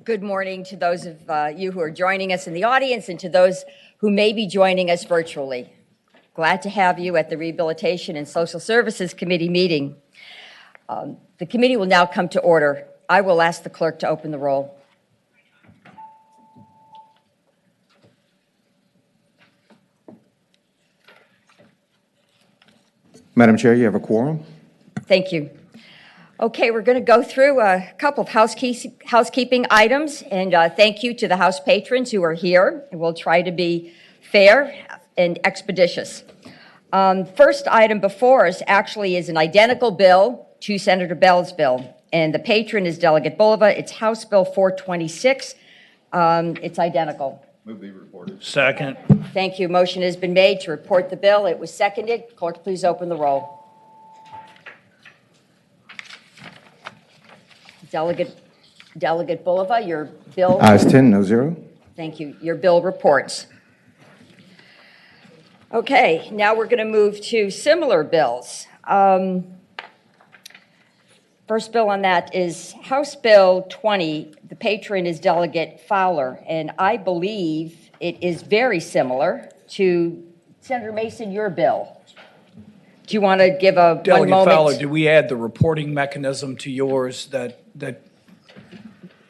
Good morning to those of you who are joining us in the audience and to those who may be joining us virtually. Glad to have you at the Rehabilitation and Social Services Committee meeting. The committee will now come to order. I will ask the clerk to open the roll. Madam Chair, you have a quorum. Thank you. Okay, we're going to go through a couple of housekeeping items, and thank you to the House patrons who are here. We'll try to be fair and expeditious. First item before us actually is an identical bill to Senator Bell's bill, and the patron is Delegate Bulova. It's House Bill 426. It's identical. Move be reported. Second. Thank you. Motion has been made to report the bill. It was seconded. Clerk, please open the roll. Delegate Bulova, your bill. Ayes 10, no zero. Thank you. Your bill reports. Okay, now we're going to move to similar bills. First bill on that is House Bill 20. The patron is Delegate Fowler, and I believe it is very similar to Senator Mason, your bill. Do you want to give a Delegate one moment? Fowler, do we add the reporting mechanism to yours that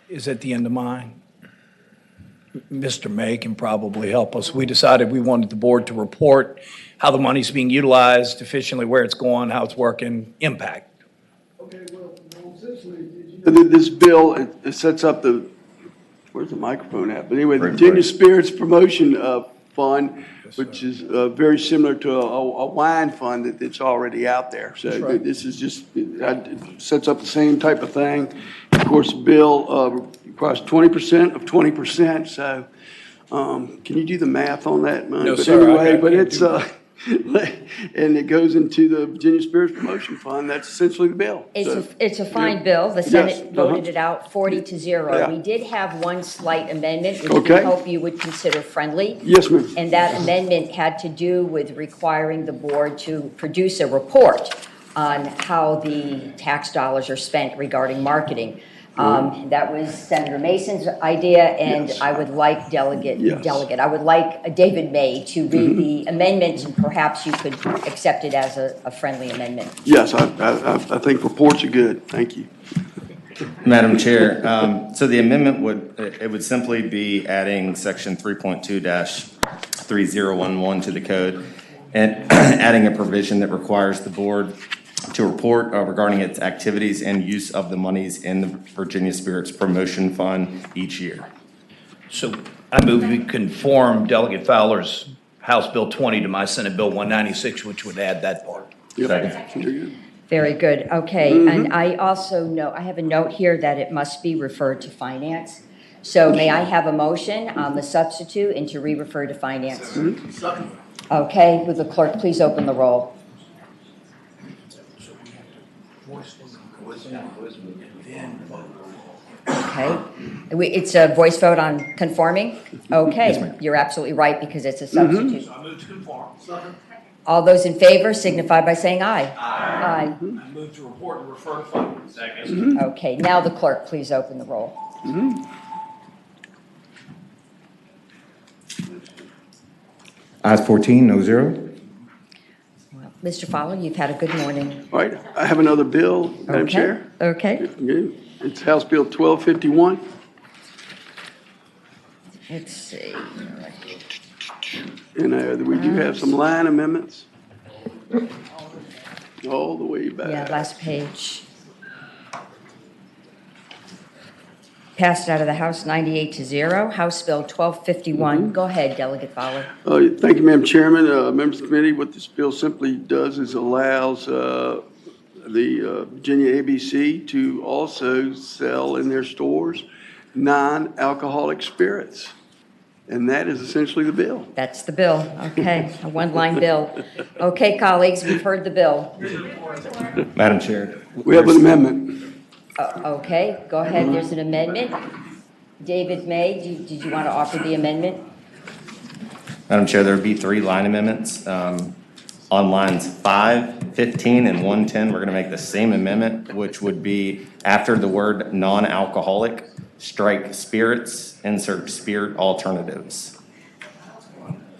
is at the end of mine? Mr. May can probably help us. We decided we wanted the board to report how the money's being utilized efficiently, where it's going, how it's working, impact. Okay, well, essentially, this bill, it sets up the, where's the microphone at? But anyway, the Virginia Spirits Promotion Fund, which is very similar to a wine fund that's already out there. So this is just, it sets up the same type of thing. Of course, the bill requires 20% of 20%. So can you do the math on that, man? No, but sir. anyway, but it's, and it goes into the Virginia Spirits Promotion Fund. That's essentially the bill. It's a fine bill. The Senate Yes, voted it out 40-0. Yeah. We did have one slight amendment, which Okay. we hope you would consider friendly. Yes, ma'am. And that amendment had to do with requiring the board to produce a report on how the tax dollars are spent regarding marketing. That was Senator Mason's idea, and Yes. I would like Delegate, Yes. I would like David May to read the amendment, and perhaps you could accept it as a friendly amendment. Yes, I think reports are good. Thank you. Madam Chair, so the amendment would simply be adding section 3.2-3011 to the code and adding a provision that requires the board to report regarding its activities and use of the monies in the Virginia Spirits Promotion Fund each year. So I move we conform Delegate Fowler's House Bill 20 to my Senate Bill 196, which would add that part. Very good. Okay, and I also know, I have a note here that it must be referred to finance. So may I have a motion on the substitute and to re-refer to finance? Okay, would the clerk please open the roll? Okay, it's a voice vote on conforming? Okay, you're absolutely right because it's a substitute. I move to conform. All those in favor signify by saying aye. Aye. I move to report and refer to finance. Second. Okay, now the clerk please open the roll. Ayes 14, no zero. Mr. Fowler, you've had a good morning. All right, I have another bill, Madam Chair. Okay. It's House Bill 1251. Let's see. And we do have some line amendments. All the way back. Yeah, last page. Passed out of the House 98-0. House Bill 1251. Go ahead, Delegate Fowler. Thank you, Madam Chairman. Members of the committee, what this bill simply does is allows the Virginia ABC to also sell in their stores non-alcoholic spirits. And that is essentially the bill. That's the bill. Okay, a one-line bill. Okay, colleagues, we've heard the bill. Madam Chair. We have an amendment. Okay, go ahead. There's an amendment. David May, did you want to offer the amendment? Madam Chair, there would be 3 line amendments. On lines 5, 15, and 110, we're going to make the same amendment, which would be after the word non-alcoholic, strike spirits, insert spirit alternatives.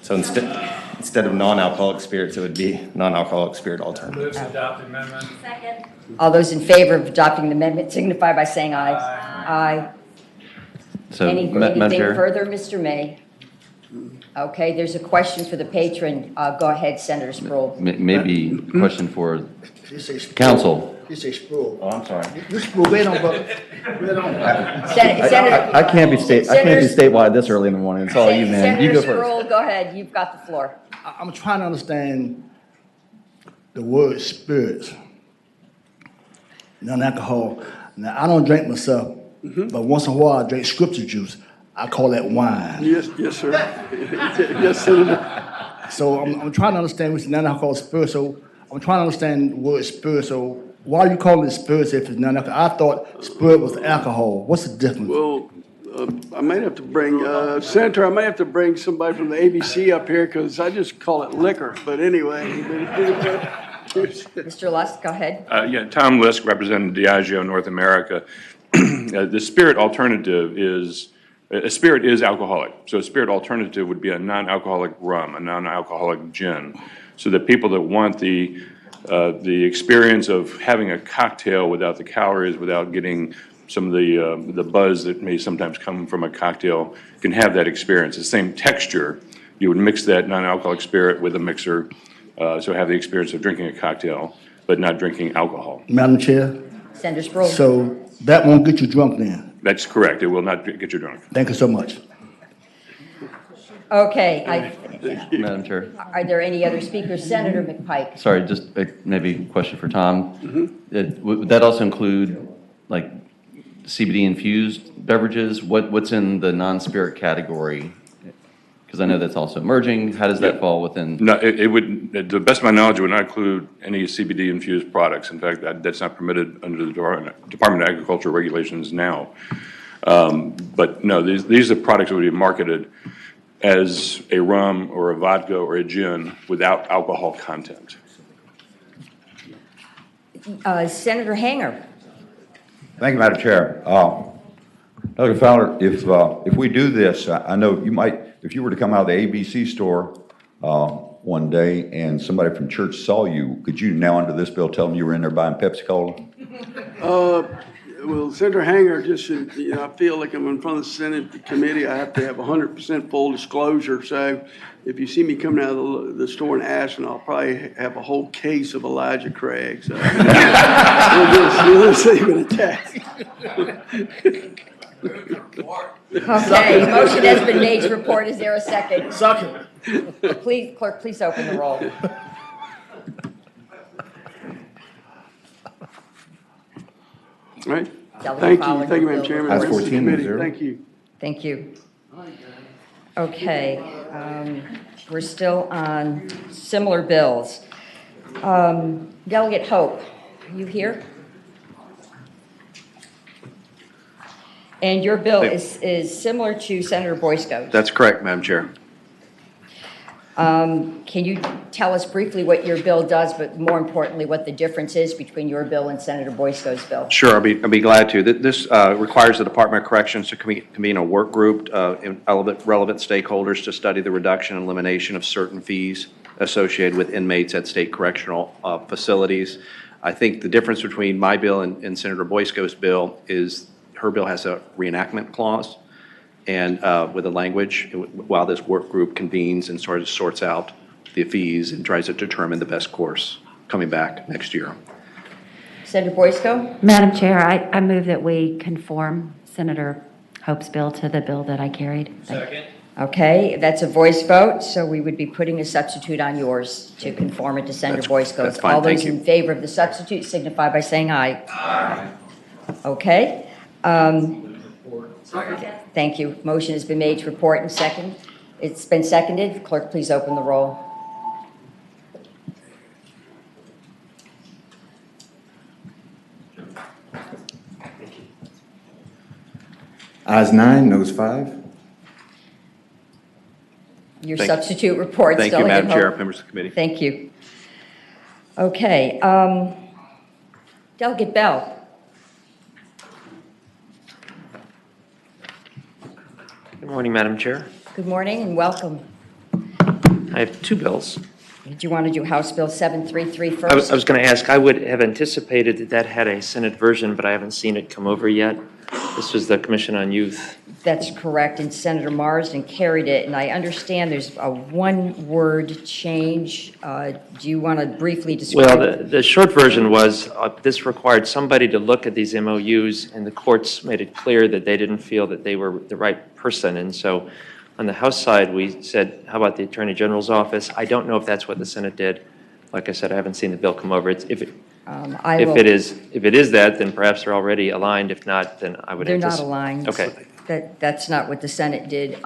So instead of non-alcoholic spirits, it would be non-alcoholic spirit alternatives. All those in favor of adopting the amendment signify by saying aye. Aye. So, Anything Madam Chair, further, Mr. May? Okay, there's a question for the patron. Go ahead, Senator Sproul. maybe a question for You say Sproul. council. You say Sproul. Oh, I'm sorry. You Sproul, they don't, but, they don't. Senator. I can't be statewide this early in the morning. It's all you, man. You Senator go first. Sproul, go ahead. You've got the floor. I'm trying to understand the word spirits, non-alcohol. Now, I don't drink myself, but once in a while I drink scripture juice. I call that wine. Yes, yes, sir. Yes, Senator. So I'm trying to understand what's non-alcoholic spirit. So I'm trying to understand the word spirit. So why are you calling it spirits if it's non-alcohol? I thought spirit was alcohol. What's the difference? Well, I might have to bring, Senator, I might have to bring somebody from the ABC up here because I just call it liquor. But anyway. Mr. Lusk, go ahead. Yeah, Tom Lisk, representing Diageo North America. The spirit alternative is, a spirit is alcoholic. So a spirit alternative would be a non-alcoholic rum, a non-alcoholic gin. So the people that want the experience of having a cocktail without the calories, without getting some of the buzz that may sometimes come from a cocktail, can have that experience. The same texture, you would mix that non-alcoholic spirit with a mixer, so have the experience of drinking a cocktail, but not drinking alcohol. Madam Chair, Senator Sproul. so that won't get you drunk then? That's correct. It will not get you drunk. Thank you so much. Okay, Madam Chair. are there any other speakers? Senator McPike. Sorry, just maybe a question for Tom. Would that also include like CBD infused beverages? What's in the non-spirit category? Because I know that's also emerging. How does that fall within? No, it would, to the best of my knowledge, it would not include any CBD infused products. In fact, that's not permitted under the Department of Agriculture regulations now. But no, these are products that would be marketed as a rum or a vodka or a gin without alcohol content. Senator Hanger. Thank you, Madam Chair. Dr. Fowler, if we do this, I know you might, if you were to come out of the ABC store one day and somebody from church saw you, could you now under this bill tell them you were in there buying Pepsi Cola? Well, Senator Hanger, just, I feel like I'm in front of the Senate committee. I have to have 100% full disclosure. So if you see me coming out of the store in Ashland, I'll probably have a whole case of Elijah Craig. So we'll see what it Okay, motion has been made to report. Is there a second? Second. Please, clerk, please open the roll. All right. Delegate Thank Fowler, you. Thank you, your Madam bill. Chairman. Ayes Members of the 14, committee, 0. Thank you. Thank you. Okay, we're still on similar bills. Delegate Hope, are you here? And your bill is similar to Senator Boysko's. That's correct, Madam Chair. Can you tell us briefly what your bill does, but more importantly, what the difference is between your bill and Senator Boysko's bill? Sure, I'll be glad to. This requires the Department of Corrections to convene a work group in relevant stakeholders to study the reduction and elimination of certain fees associated with inmates at state correctional facilities. I think the difference between my bill and Senator Boysko's bill is her bill has a reenactment clause, and with the language, while this work group convenes and sort of sorts out the fees and tries to determine the best course coming back next year. Senator Boysko? Madam Chair, I move that we conform Senator Hope's bill to the bill that I carried. Second. Okay, that's a voice vote, so we would be putting a substitute on yours to conform it to Senator Boysko's. That's fine, All those thank you. in favor of the substitute signify by saying aye. Aye. Okay. Thank you. Motion has been made to report and second. It's been seconded. Clerk, please open the roll. Ayes 9, noes 5. Your Thank- substitute report. Thank you, Delegate Madam Chair, Hope. members of the committee. Thank you. Okay. Delegate Bell. Morning, Madam Chair. Good morning and welcome. I have two bills. Did you want to do House Bill 733 first? I was going to ask, I would have anticipated that that had a Senate version, but I haven't seen it come over yet. This was the Commission on Youth. That's correct, and Senator Marsden carried it, and I understand there's a one-word change. Do you want to briefly describe? Well, the short version was this required somebody to look at these MOUs, and the courts made it clear that they didn't feel that they were the right person. And so on the House side, we said, how about the Attorney General's office? I don't know if that's what the Senate did. Like I said, I haven't seen the bill come over. If it is that, then perhaps they're already aligned. If not, then I would They're not anticipate. aligned. Okay. That's not what the Senate did.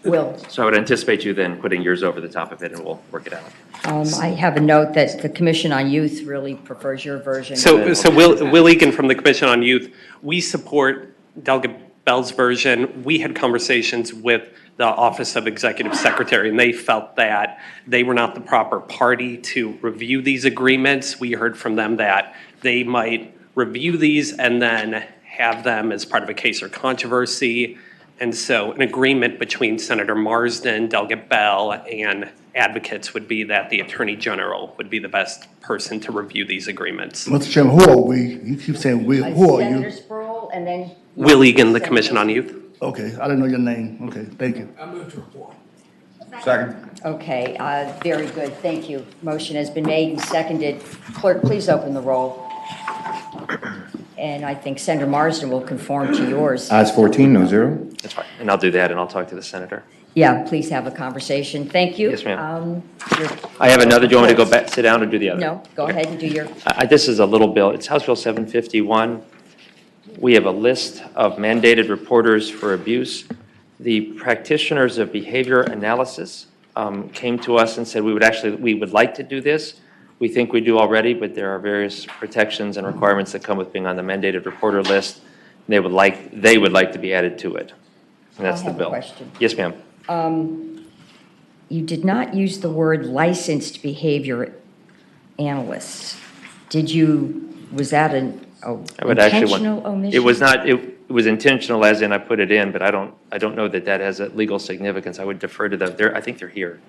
Will? So I would anticipate you then putting yours over the top of it, and we'll work it out. I have a note that the Commission on Youth really prefers your version. So Will Egan from the Commission on Youth, we support Delegate Bell's version. We had conversations with the Office of Executive Secretary, and they felt that they were not the proper party to review these agreements. We heard from them that they might review these and then have them as part of a case or controversy. And so an agreement between Senator Marsden, Delegate Bell, and advocates would be that the Attorney General would be the best person to review these agreements. Mr. Chairman, who are we? You keep saying we, who are Senator you? Sproul, and then. Will Egan, the Commission on Youth. Okay, I didn't know your name. Okay, thank you. I move to report. Second. Okay, very good, thank you. Motion has been made and seconded. Clerk, please open the roll. And I think Senator Marsden will conform to yours. Ayes 14, no zero. That's fine. And I'll do that, and I'll talk to the senator. Yeah, please have a conversation. Thank you. Yes, ma'am. You're- I have another. Do you want me to go back, sit down, or do the other? No, go ahead and do your, This is a little bill. It's House Bill 751. We have a list of mandated reporters for abuse. The practitioners of behavior analysis came to us and said we would like to do this. We think we do already, but there are various protections and requirements that come with being on the mandated reporter list. They would like to be added to it. And that's the bill. I have a question. Yes, ma'am. You did not use the word licensed behavior analysts. Was that an intentional omission? It was not, it was intentional as in I put it in, but I don't know that that has a legal significance. I would defer to them. I think they're here.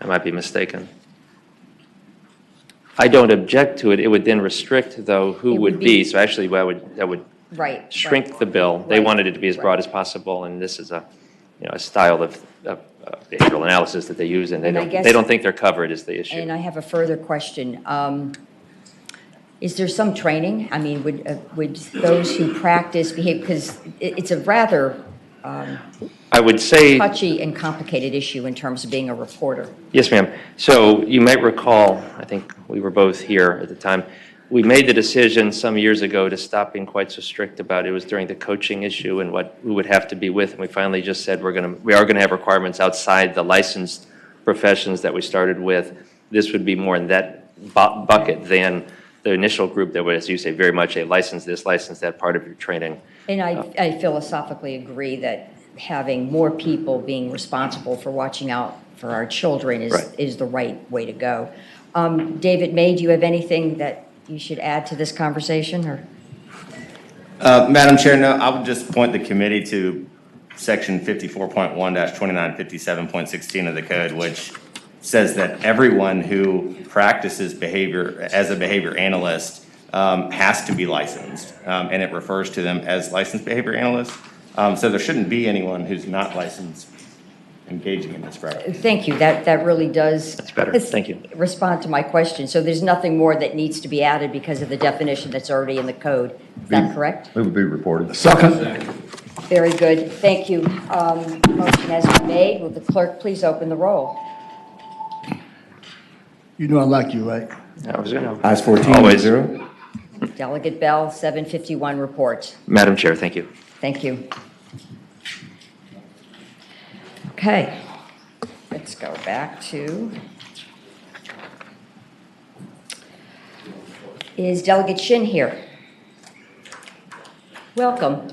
I might be mistaken. I don't object to it. It would then restrict, though, who It would would be. be- So actually, that would Right. shrink the bill. They Right. wanted it to be as broad as possible, and this is a style of behavioral analysis that they use, and And I guess- they don't think they're covered is the issue. And I have a further question. Is there some training? I mean, would those who practice behavior, because it's a rather I would say, touchy and complicated issue in terms of being a reporter. yes, ma'am. So you might recall, I think we were both here at the time, we made the decision some years ago to stop being quite so strict about it. It was during the coaching issue and what we would have to be with, and we finally just said we are going to have requirements outside the licensed professions that we started with. This would be more in that bucket than the initial group that was, as you say, very much a license this, license that part of your training. And I philosophically agree that having more people being responsible for watching out for our children Right. is the right way to go. David May, do you have anything that you should add to this conversation, or? Madam Chair, no, I would just point the committee to section 54.1-2957.16 of the code, which says that everyone who practices behavior as a behavior analyst has to be licensed, and it refers to them as licensed behavior analysts. So there shouldn't be anyone who's not licensed engaging in this practice. Thank you. That really does. That's better. Thank you. Respond to my question. So there's nothing more that needs to be added because of the definition that's already in the code. Is that correct? It would be reported. Second. Very good. Thank you. Motion has been made. Will the clerk please open the roll? You know I like you, right? I was going to. Ayes 14, no Always. zero. Delegate Bell, 751 report. Madam Chair, thank you. Thank you. Okay, let's go back to, is Delegate Shin here? Welcome.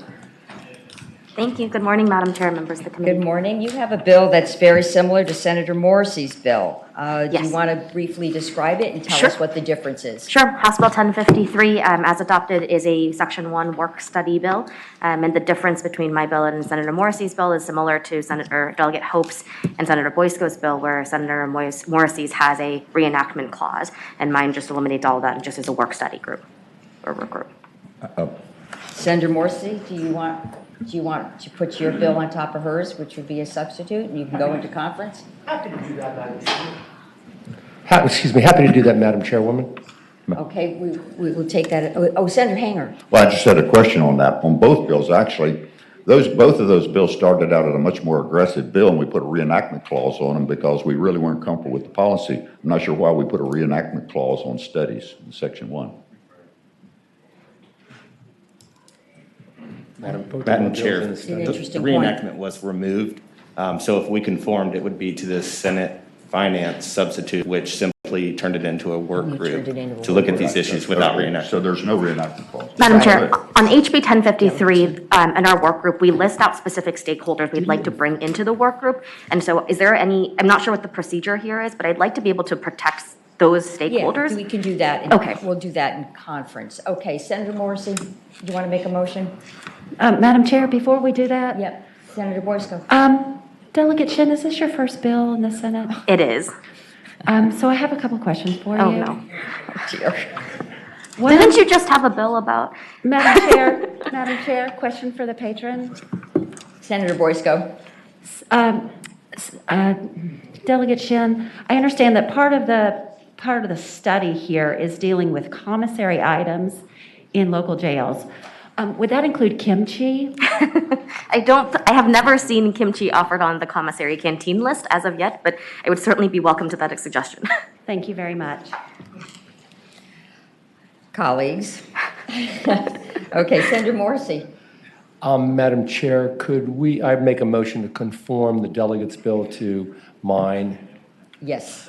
Thank you. Good morning, Madam Chair, members of the committee. Good morning. You have a bill that's very similar to Senator Morrissey's bill. Do you Yes. want to briefly describe it and tell Sure. us what the difference is? Sure. House Bill 1053, as adopted, is a Section 1 work study bill. And the difference between my bill and Senator Morrissey's bill is similar to Senator Delegate Hope's and Senator Boysko's bill, where Senator Morrissey's has a reenactment clause, and mine just eliminates all of that and just is a work study group, or work group. Senator Morrissey, do you want to put your bill on top of hers, which would be a substitute, and you can go into conference? Happy to do that, Madam Chair. Happy to do that, Madam Chairwoman. Okay, we will take that. Oh, Senator Hanger. Well, I just had a question on that, on both bills, actually. Both of those bills started out at a much more aggressive bill, and we put a reenactment clause on them because we really weren't comfortable with the policy. I'm not sure why we put a reenactment clause on studies in Section 1. Madam Chair, An the interesting point. reenactment was removed. So if we conformed, it would be to the Senate Finance substitute, which simply turned it into a work You group turned it into a to look work at these issues without reenactment. So there's no reenactment clause. Madam Chair, on HB 1053, in our work group, we list out specific stakeholders we'd like to bring into the work group. And so is there any, I'm not sure what the procedure here is, but I'd like to be able to protect those stakeholders. Yeah, we can do that. Okay. We'll do that in conference. Okay, Senator Morrissey, do you want to make a motion? Madam Chair, before we do that, Yep. Senator Boysko. Delegate Shin, is this your first bill in the Senate? It is. So I have a couple questions for you. Oh, no. Oh, dear. Didn't you just have a bill about? Madam Chair, question for the patron. Senator Boysko. Delegate Shin, I understand that part of the study here is dealing with commissary items in local jails. Would that include kimchi? I have never seen kimchi offered on the commissary canteen list as of yet, but I would certainly be welcome to that suggestion. Thank you very much. Colleagues. Okay, Senator Morrissey. Madam Chair, I make a motion to conform the delegate's bill to mine? Yes.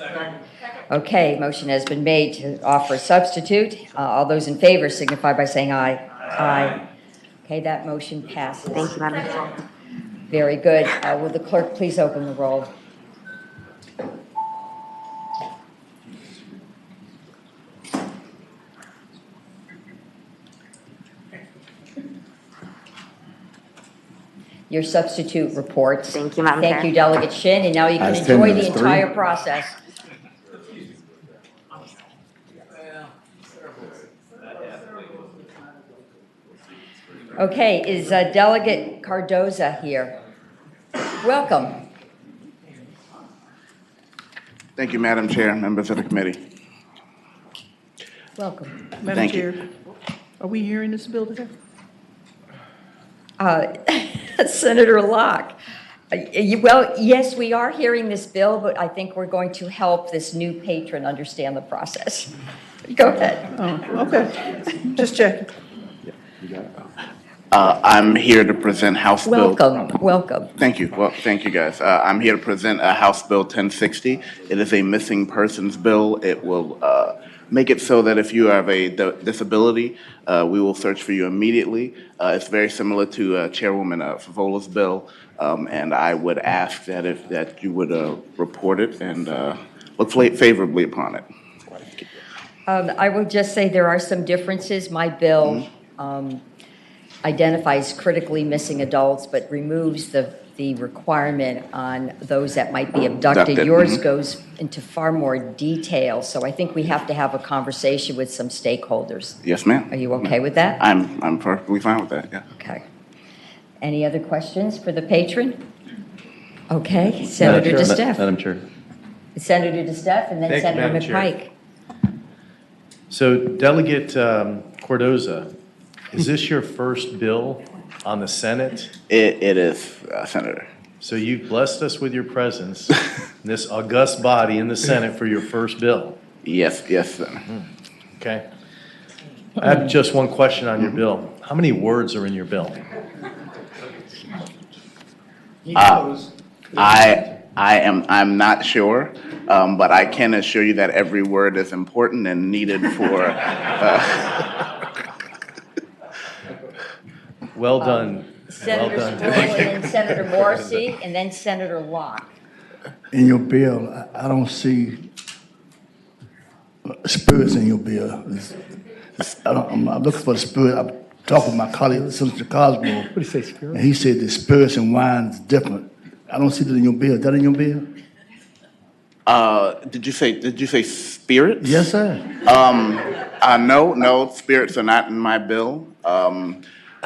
Okay, motion has been made to offer a substitute. All those in favor signify by saying aye. Aye. Okay, that motion passes. Thank you, Madam Chair. Very good. Will the clerk please open the roll? Your substitute reports. Thank you, Madam Chair. Thank you, Delegate Shin, and now you can Ayes 10, enjoy the noes 3. entire process. Okay, is Delegate Cardoza here? Welcome. Thank you, Madam Chair, members of the committee. Welcome. Madam Thank you. Chair, are we hearing this bill today? Senator Locke. Well, yes, we are hearing this bill, but I think we're going to help this new patron understand the process. Go ahead. Oh, okay. Just checking. I'm here to present House Bill. Welcome. Thank you. Well, thank you, guys. I'm here to present House Bill 1060. It is a missing persons bill. It will make it so that if you have a disability, we will search for you immediately. It's very similar to Chairwoman Favola's bill, and I would ask that you would report it and look favorably upon it. I will just say there are some differences. My bill identifies critically missing adults, but removes the requirement on those that might be abducted. Yours goes into far more detail, so I think we have to have a conversation with some stakeholders. Yes, ma'am. Are you okay with that? I'm perfectly fine with that, yeah. Okay. Any other questions for the patron? Okay, Senator DeStefs. Madam Chair. Senator DeStefs, and then Thank you, Senator Madam Chair. McPike. So Delegate Cardoza, is this your first bill on the Senate? It is, Senator. So you've blessed us with your presence in this august body in the Senate for your first bill. Yes, Senator. Okay. I have just one question on your bill. How many words are in your bill? I'm not sure, but I can assure you that every word is important and needed for. Well done, Senator done, Sproul, and then Senator Morrissey, and then Senator Locke. In your bill, I don't see spirits in your bill. I'm looking for the spirit. I'm talking with my colleague, Senator Cosmo. What do you say, spirit? And he said the spirits and wine is different. I don't see that in your bill. Is that in your bill? Did you say spirits? Yes, sir. No, spirits are not in my bill.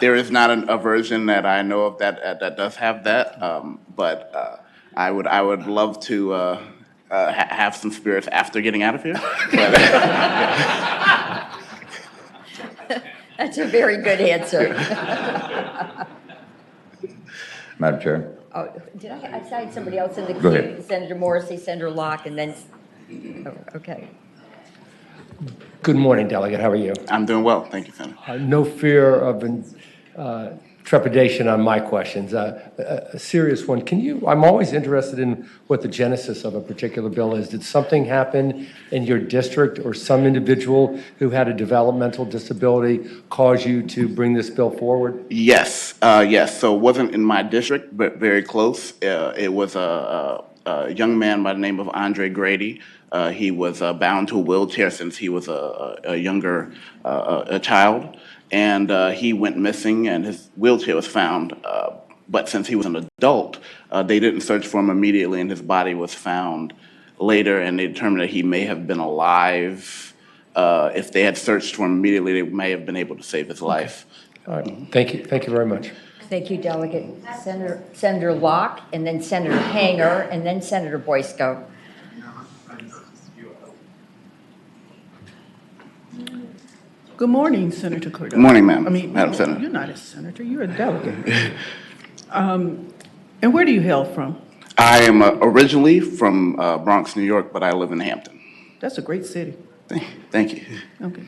There is not a version that I know of that does have that. But I would love to have some spirits after getting out of here. That's a very good answer. Madam Chair? Oh, did I cite somebody else in the Go queue? ahead. Senator Morrissey, Senator Locke, and then, oh, okay. Good morning, Delegate. How are you? I'm doing well, thank you, Senator. No fear of trepidation on my questions. A serious one. I'm always interested in what the genesis of a particular bill is. Did something happen in your district or some individual who had a developmental disability cause you to bring this bill forward? Yes. So it wasn't in my district, but very close. It was a young man by the name of Andre Grady. He was bound to a wheelchair since he was a younger child. And he went missing, and his wheelchair was found. But since he was an adult, they didn't search for him immediately, and his body was found later, and they determined that he may have been alive. If they had searched for him immediately, they may have been able to save his life. All right. Thank you. Thank you very much. Thank you, Delegate. Senator Locke, and then Senator Hanger, and then Senator Boysko. Good morning, Senator Cordova. Good morning, ma'am. I mean, Madam Senator. You're not a senator, you're a delegate. And where do you hail from? I am originally from Bronx, New York, but I live in Hampton. That's a great city. Thank you. Okay.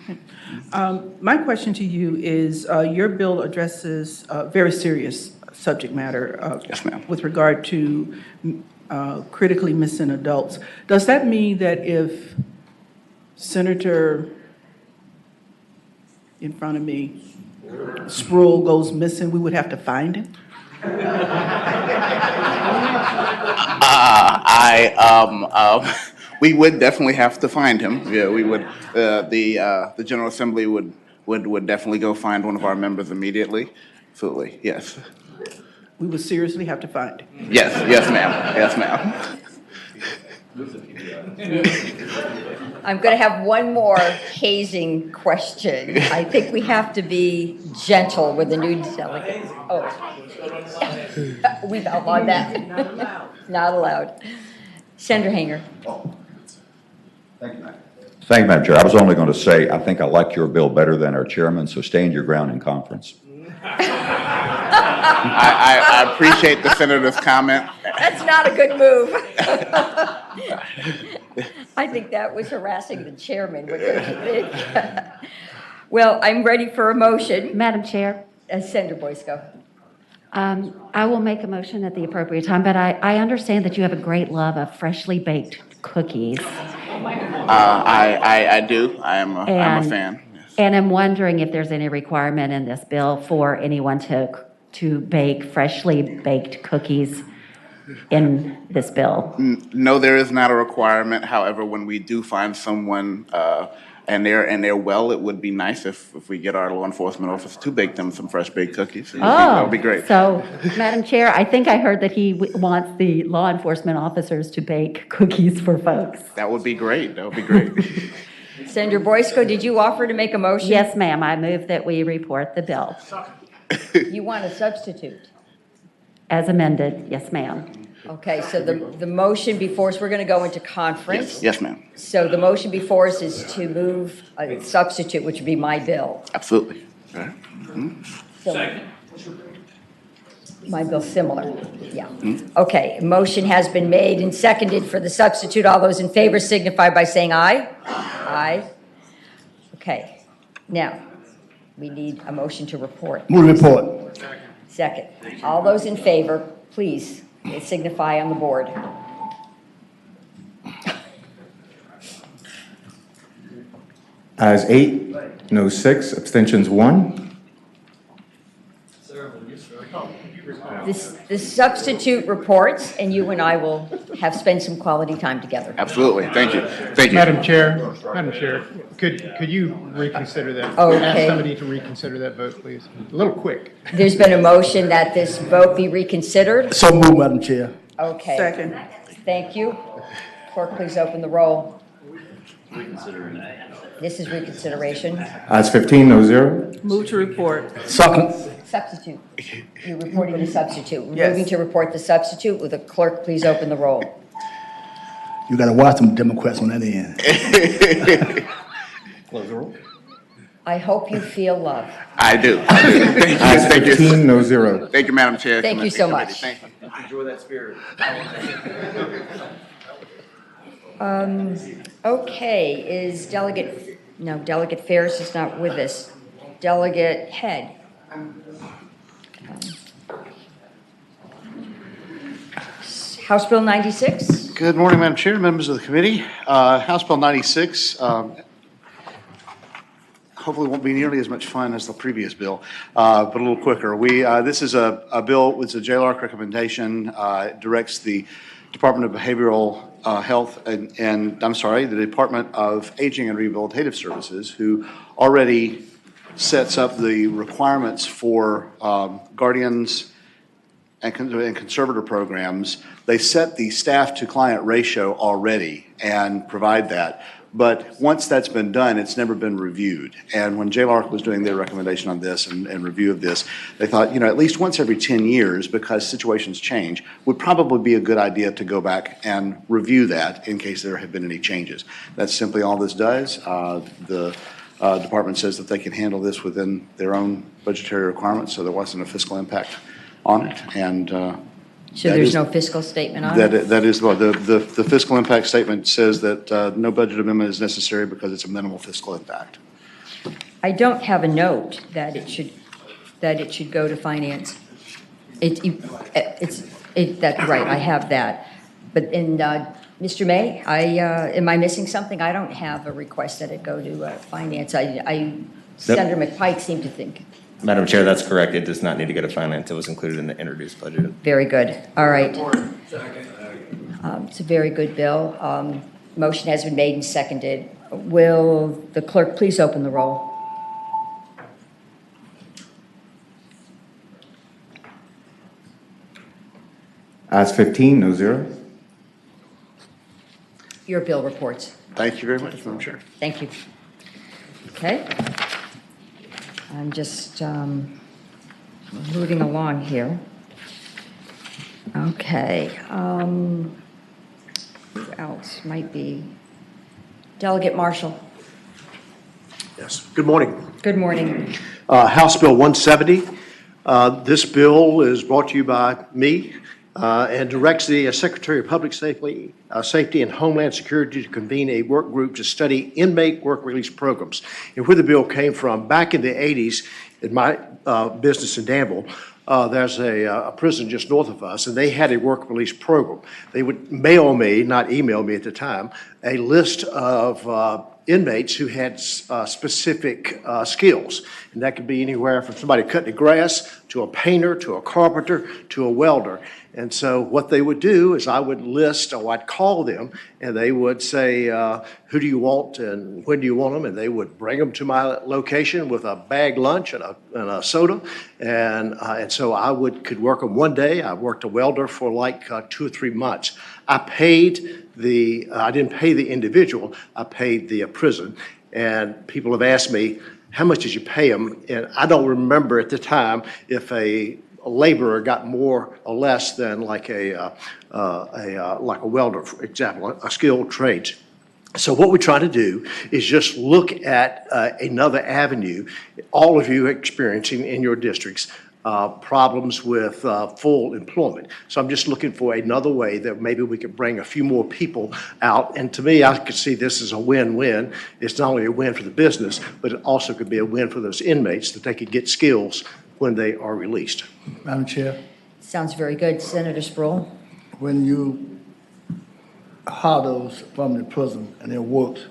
My question to you is, your bill addresses very serious subject matter. Yes, ma'am. With regard to critically missing adults. Does that mean that if Senator in front of me, Sproul goes missing, we would have to find him? We would definitely have to find him. Yeah, we would. The General Assembly would definitely go find one of our members immediately. Absolutely, yes. We would seriously have to find him. Yes, ma'am. Yes, ma'am. I'm going to have one more hazing question. I think we have to be gentle with the new delegate. Oh, we've outlawed that. Not allowed. Not allowed. Senator Hanger. Thank you, Madam Chair. I was only going to say, I think I like your bill better than our chairman, so stand your ground in conference. I appreciate the senator's comment. That's not a good move. I think that was harassing the chairman. What don't you think? Well, I'm ready for a motion. Madam Chair. Senator Boysko. I will make a motion at the appropriate time, but I understand that you have a great love of freshly baked cookies. I do. I'm a fan. And I'm wondering if there's any requirement in this bill for anyone to bake freshly baked cookies in this bill. No, there is not a requirement. However, when we do find someone and they're well, it would be nice if we get our law enforcement officer to bake them some fresh baked cookies. That would be great. So, Madam Chair, I think I heard that he wants the law enforcement officers to bake cookies for folks. That would be great. That would be great. Senator Boysko, did you offer to make a motion? Yes, ma'am. I move that we report the bill. You want a substitute? As amended, yes, ma'am. Okay, so the motion before us, we're going to go into conference. Yes, ma'am. So the motion before us is to move a substitute, which would be my bill. Absolutely. Second. My bill similar, yeah. Okay, a motion has been made and seconded for the substitute. All those in favor signify by saying aye. Aye. Okay, now, we need a motion to report. Move report. Second. All those in favor, please signify on the board. Ayes 8, no 6, abstentions 1. the substitute reports, and you and I will have spent some quality time together. Absolutely. Thank you. Thank you. Madam Chair, could you reconsider that? Okay. Ask somebody to reconsider that vote, please. A little quick. There's been a motion that this vote be reconsidered. So moved, Madam Chair. Okay. Second. Thank you. Clerk, please open the roll. This is reconsideration. Ayes 15, no zero. Move to report. Second. Substitute. You're reporting the substitute. We're Yes. moving to report the substitute. Will the clerk please open the roll? You gotta watch them Democrats on that end. Close the roll. I hope you feel love. I do. Thank you. Ayes Thank you. 15, no zero. Thank you, Madam Chair. Thank you so Committee. much. Thank you. Enjoy that spirit. Okay, is Delegate Ferris is not with us. Delegate Head. House Bill 96? Good morning, Madam Chair, members of the committee. House Bill 96 hopefully won't be nearly as much fun as the previous bill, but a little quicker. This is a bill with a JLARC recommendation. It directs the Department of Behavioral Health and the Department of Aging and Rehabilitative Services, who already sets up the requirements for guardians and conservator programs. They set the staff to client ratio already and provide that. But once that's been done, it's never been reviewed. And when JLARC was doing their recommendation on this and review of this, they thought, at least once every 10 years, because situations change, would probably be a good idea to go back and review that in case there have been any changes. That's simply all this does. The department says that they can handle this within their own budgetary requirements, so there wasn't a fiscal impact on it. And So there's no fiscal statement on that it? that is the fiscal impact statement says that no budget amendment is necessary because it's a minimal fiscal impact. I don't have a note that it should go to finance. That's right, I have that. But Mr. May, am I missing something? I don't have a request that it go to finance. Senator McPike seemed to think. Madam Chair, that's correct. It does not need to go to finance. It was included in the introduced budget. Very good. All right. It's a very good bill. Motion has been made and seconded. Will the clerk please open the roll? Ayes 15, no zero. Your bill reports. Thank you very much, Madam Chair. Thank you. Okay. I'm just moving along here. Okay. Who else might be? Delegate Marshall. Yes. Good morning. Good morning. House Bill 170. This bill is brought to you by me and directs the Secretary of Public Safety and Homeland Security to convene a work group to study inmate work release programs. And where the bill came from, back in the 80s, in my business in Danville, there's a prison just north of us, and they had a work release program. They would mail me, not email me at the time, a list of inmates who had specific skills. And that could be anywhere from somebody cutting the grass to a painter to a carpenter to a welder. And so what they would do is I would list, or I'd call them, and they would say, who do you want and when do you want them? And they would bring them to my location with a bag lunch and a soda. And so I could work them one day. I worked a welder for like 2 or 3 months. I didn't pay the individual, I paid the prison. And people have asked me, how much did you pay them? And I don't remember at the time if a laborer got more or less than like a welder, for example, a skilled trade. So what we try to do is just look at another avenue, all of you experiencing in your districts problems with full employment. So I'm just looking for another way that maybe we could bring a few more people out. And to me, I could see this as a win-win. It's not only a win for the business, but it also could be a win for those inmates that they could get skills when they are released. Madam Chair, Sounds very good. Senator Sproul? when you hire those from the prison and their works,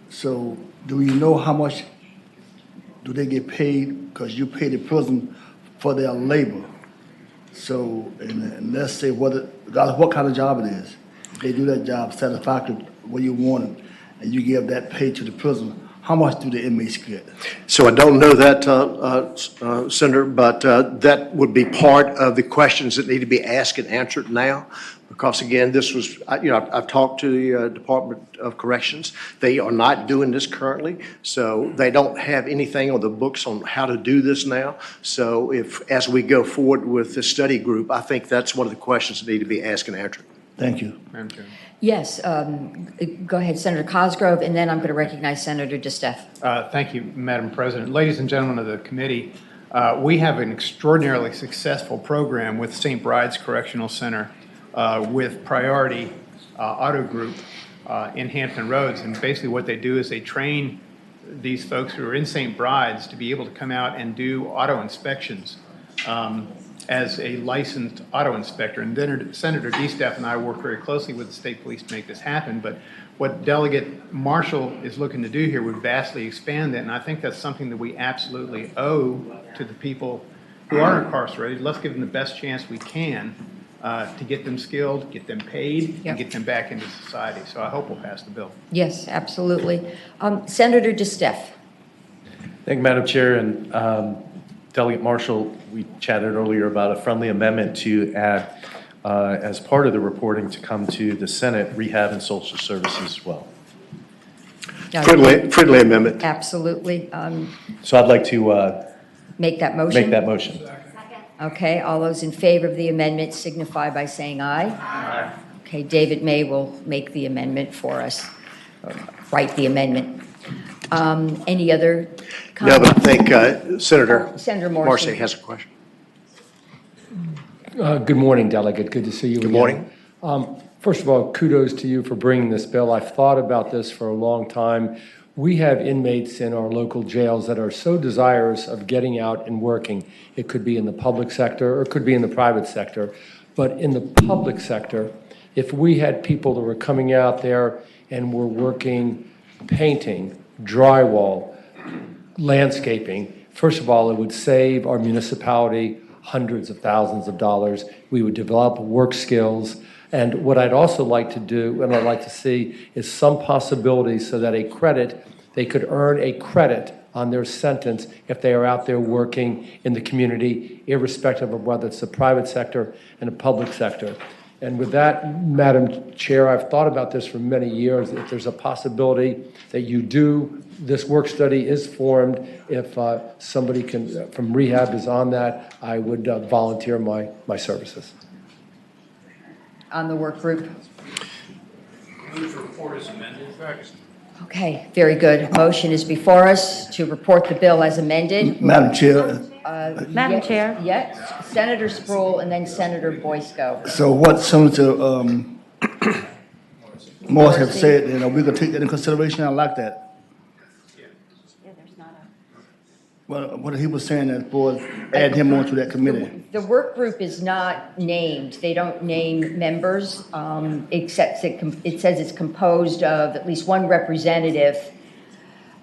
so do you know how much do they get paid? Because you pay the prison for their labor. So, and let's say regardless what kind of job it is, if they do that job satisfactorily where you want it, and you give that pay to the prison, how much do the inmates get? So I don't know that, Senator, but that would be part of the questions that need to be asked and answered now. Because again, this was, I've talked to the Department of Corrections. They are not doing this currently, so they don't have anything on the books on how to do this now. So as we go forward with the study group, I think that's one of the questions that need to be asked and answered. Thank you. Madam Chair. Yes, go ahead, Senator Cosgrove, and then I'm going to recognize Senator DeStefano. Thank you, Madam President. Ladies and gentlemen of the committee, we have an extraordinarily successful program with St. Bride's Correctional Center with Priority Auto Group in Hampton Roads. And basically what they do is they train these folks who are in St. Bride's to be able to come out and do auto inspections as a licensed auto inspector. And then Senator DeStefano and I work very closely with the state police to make this happen. But what Delegate Marshall is looking to do here would vastly expand that. And I think that's something that we absolutely owe to the people who are incarcerated. Let's give them the best chance we can to get them skilled, get them paid, and get them back into society. So I hope we'll pass the bill. Yes, absolutely. Senator DeStefano. Thank you, Madam Chair. And Delegate Marshall, we chatted earlier about a friendly amendment to add, as part of the reporting to come to the Senate, rehab and social services as well. Friendly amendment. Absolutely. So I'd like to Make that motion? make that motion. Okay, all those in favor of the amendment signify by saying aye. Aye. Okay, David May will make the amendment for us, write the amendment. Any other No, comments? but I think Senator Senator Marcy has a question. Good morning, Delegate. Good to see you again. Good morning. First of all, kudos to you for bringing this bill. I've thought about this for a long time. We have inmates in our local jails that are so desirous of getting out and working. It could be in the public sector or it could be in the private sector. But in the public sector, if we had people that were coming out there and were working painting, drywall, landscaping, first of all, it would save our municipality hundreds of thousands of dollars. We would develop work skills. And what I'd also like to do, and I'd like to see, is some possibility so that they could earn a credit on their sentence if they are out there working in the community, irrespective of whether it's the private sector and the public sector. And with that, Madam Chair, I've thought about this for many years. If there's a possibility that you do, this work study is formed, if somebody from rehab is on that, I would volunteer my services. On the work group? Move to report as amended. Okay, very good. Motion is before us to report the bill as amended. Madam Chair, Madam Chair. Yes, Senator Sproul and then Senator Boysko. so what Senator Morris have said, we're gonna take that in consideration. I like that. Well, what he was saying that board add him onto that committee. The work group is not named. They don't name members, except it says it's composed of at least one representative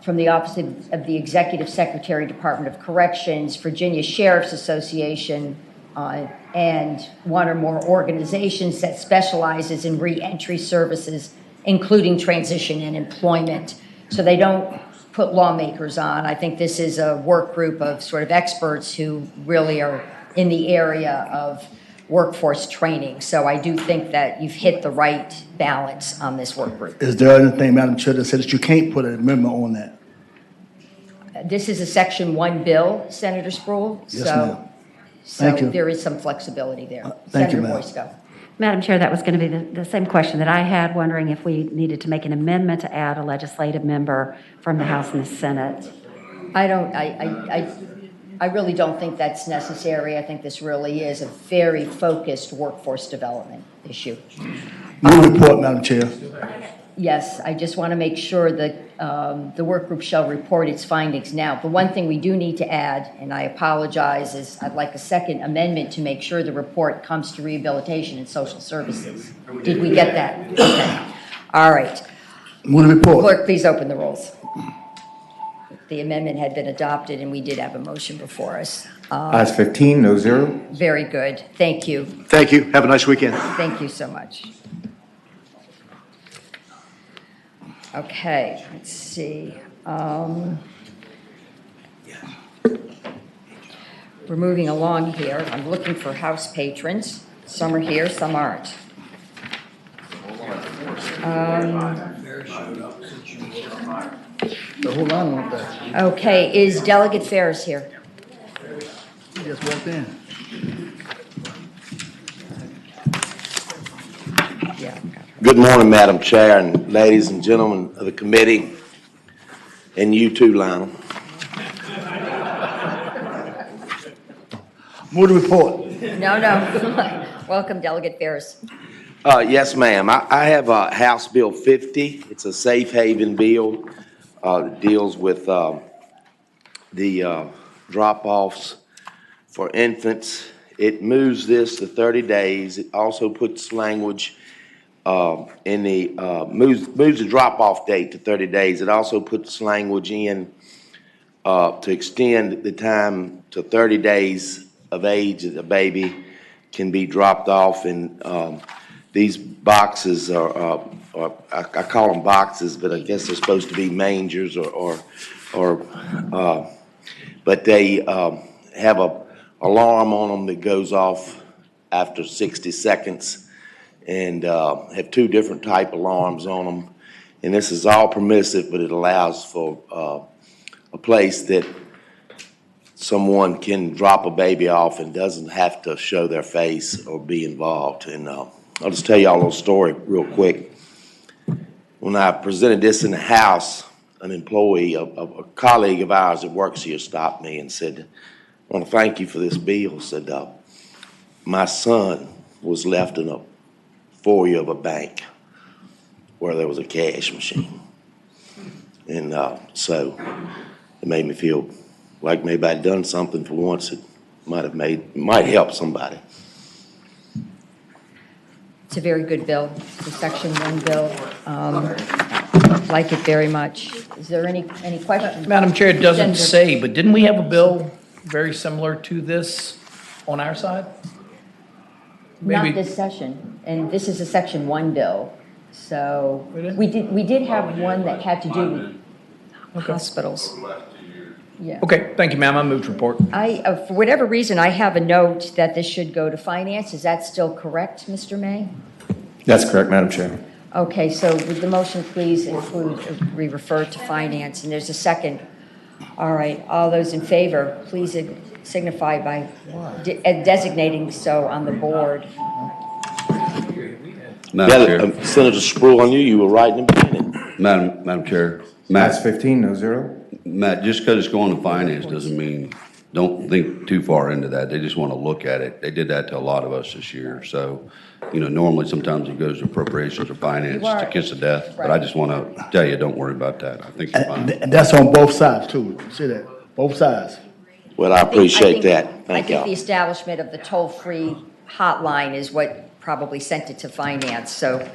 from the Office of the Executive Secretary, Department of Corrections, Virginia Sheriff's Association, and one or more organizations that specializes in reentry services, including transition and employment. So they don't put lawmakers on. I think this is a work group of sort of experts who really are in the area of workforce training. So I do think that you've hit the right balance on this work group. Is there anything, Madam Chair, that says that you can't put an amendment on that? This is a Section 1 bill, Senator Sproul. Yes, ma'am. Thank you. There is some flexibility there. Thank you, Senator ma'am. Boysko. Madam Chair, that was going to be the same question that I had, wondering if we needed to make an amendment to add a legislative member from the House and the Senate. I really don't think that's necessary. I think this really is a very focused workforce development issue. Move report, Madam Chair. Yes, I just want to make sure that the work group shall report its findings now. The one thing we do need to add, and I apologize, is I'd like a second amendment to make sure the report comes to Rehabilitation and Social Services. Did we get that? Okay. All right. Move report. Clerk, please open the rolls. The amendment had been adopted, and we did have a motion before us. Ayes 15, no zero. Very good. Thank you. Thank you. Have a nice weekend. Thank you so much. Okay, let's see. We're moving along here. I'm looking for house patrons. Some are here, some aren't. So hold on with that. Okay, is Delegate Ferris here? He just walked in. Yeah. Good morning, Madam Chair, and ladies and gentlemen of the committee, and you too, Lionel. Move the report. No. Welcome, Delegate Ferris. Yes, ma'am. I have House Bill 50. It's a safe haven bill. It deals with the drop-offs for infants. It moves this to 30 days. It also puts language in the moves the drop-off date to 30 days. It also puts language in to extend the time to 30 days of age that a baby can be dropped off. And these boxes are I call them boxes, but I guess they're supposed to be mangers but they have a alarm on them that goes off after 60 seconds and have two different type alarms on them. And this is all permissive, but it allows for a place that someone can drop a baby off and doesn't have to show their face or be involved. And I'll just tell y'all a little story real quick. When I presented this in the House, an employee, a colleague of ours that works here stopped me and said, "I want to thank you for this bill." Said, "My son was left in a foyer of a bank where there was a cash machine." And so it made me feel like maybe I'd done something for once that might help somebody. It's a very good bill. It's a Section 1 bill. Like it very much. Is there any questions? Madam Chair, it doesn't Senator- say, but didn't we have a bill very similar to this on our side? Not Maybe- this session, and this is a Section 1 bill. So we did have one that had to do with hospitals. Yeah. Okay, thank you, ma'am. I moved to report. For whatever reason, I have a note that this should go to finance. Is that still correct, Mr. May? That's correct, Madam Chair. Okay, so would the motion please include, we refer to finance, and there's a second. All right, all those in favor, please signify by designating so on the board. Senator Spruill, I knew you were right in the beginning. Madam Chair. Ayes 15, no zero. Matt, just because it's going to finance doesn't mean, don't think too far into that. They just want to look at it. They did that to a lot of us this year. So, normally sometimes it goes to appropriations or finance to kiss of death. But I just want to tell you, don't worry about that. I think you're fine. And that's on both sides too. See that? Both sides. Well, I appreciate that. I Thank think y'all. the establishment of the toll-free hotline is what probably sent it to finance, so.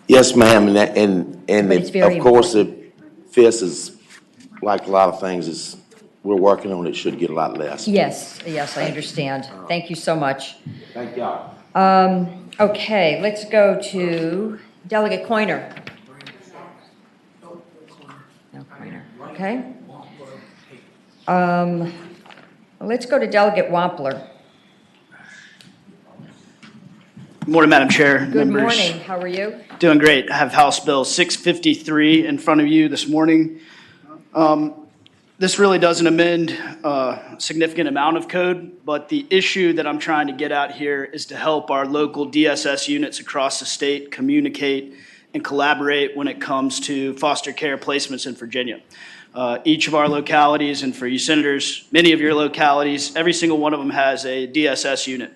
Yes, ma'am, and But it's very of course, the FIS is, like a lot of things, we're working on it, should get a lot less. Yes, I understand. Thank you so much. Thank y'all. Okay, let's go to Delegate Coiner. No Coiner, okay. Let's go to Delegate Wampler. Good morning, Madam Chair. Good members. morning, how are you? Doing great. I have House Bill 653 in front of you this morning. This really doesn't amend a significant amount of code, but the issue that I'm trying to get at here is to help our local DSS units across the state communicate and collaborate when it comes to foster care placements in Virginia. Each of our localities, and for you senators, many of your localities, every single one of them has a DSS unit.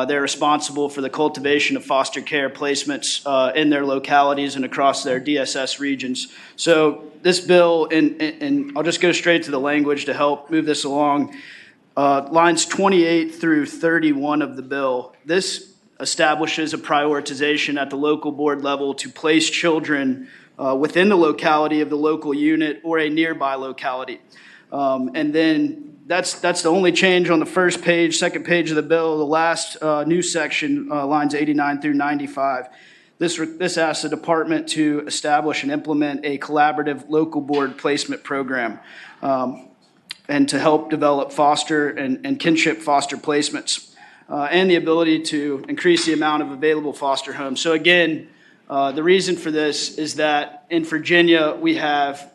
They're responsible for the cultivation of foster care placements in their localities and across their DSS regions. So this bill, and I'll just go straight to the language to help move this along, lines 28 through 31 of the bill, this establishes a prioritization at the local board level to place children within the locality of the local unit or a nearby locality. And then That's the only change on the first page, second page of the bill. The last new section, lines 89 through 95. This asks the department to establish and implement a collaborative local board placement program and to help develop foster and kinship foster placements and the ability to increase the amount of available foster homes. So again, the reason for this is that in Virginia, we have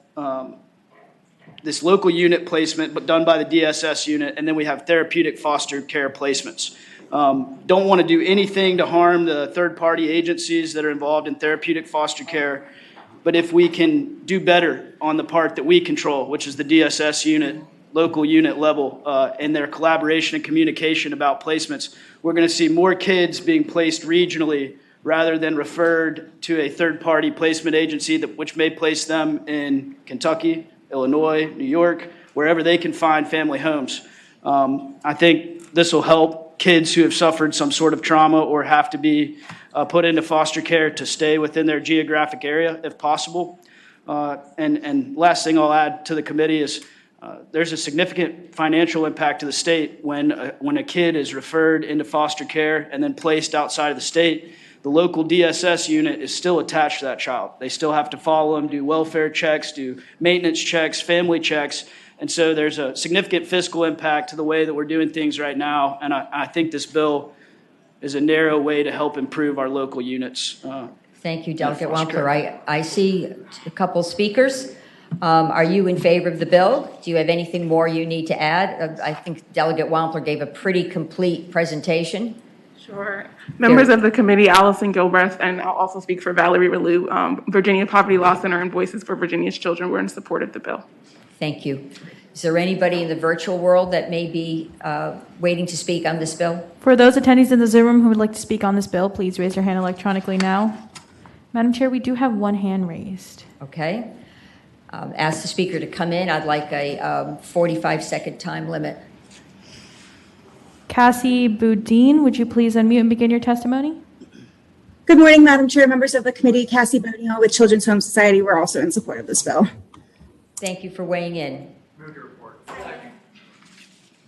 this local unit placement, but done by the DSS unit, and then we have therapeutic foster care placements. Don't want to do anything to harm the third-party agencies that are involved in therapeutic foster care, but if we can do better on the part that we control, which is the DSS unit, local unit level, and their collaboration and communication about placements, we're going to see more kids being placed regionally rather than referred to a third-party placement agency which may place them in Kentucky, Illinois, New York, wherever they can find family homes. I think this will help kids who have suffered some sort of trauma or have to be put into foster care to stay within their geographic area if possible. And last thing I'll add to the committee is there's a significant financial impact to the state when a kid is referred into foster care and then placed outside of the state. The local DSS unit is still attached to that child. They still have to follow them, do welfare checks, do maintenance checks, family checks. And so there's a significant fiscal impact to the way that we're doing things right now. And I think this bill is a narrow way to help improve our local units. Thank you, Delegate Wampler. I see a couple speakers. Are you in favor of the bill? Do you have anything more you need to add? I think Delegate Wampler gave a pretty complete presentation. Sure. Members of the committee, Allison Gilbreth, and I'll also speak for Valerie Relu, Virginia Poverty Law Center and Voices for Virginia's Children, we're in support of the bill. Thank you. Is there anybody in the virtual world that may be waiting to speak on this bill? For those attendees in the Zoom room who would like to speak on this bill, please raise your hand electronically now. Madam Chair, we do have one hand raised. Okay. Ask the speaker to come in. I'd like a 45-second time limit. Cassie Boudin, would you please unmute and begin your testimony? Good morning, Madam Chair, members of the committee. Cassie Boudin with Children's Home Society. We're also in support of this bill. Thank you for weighing in.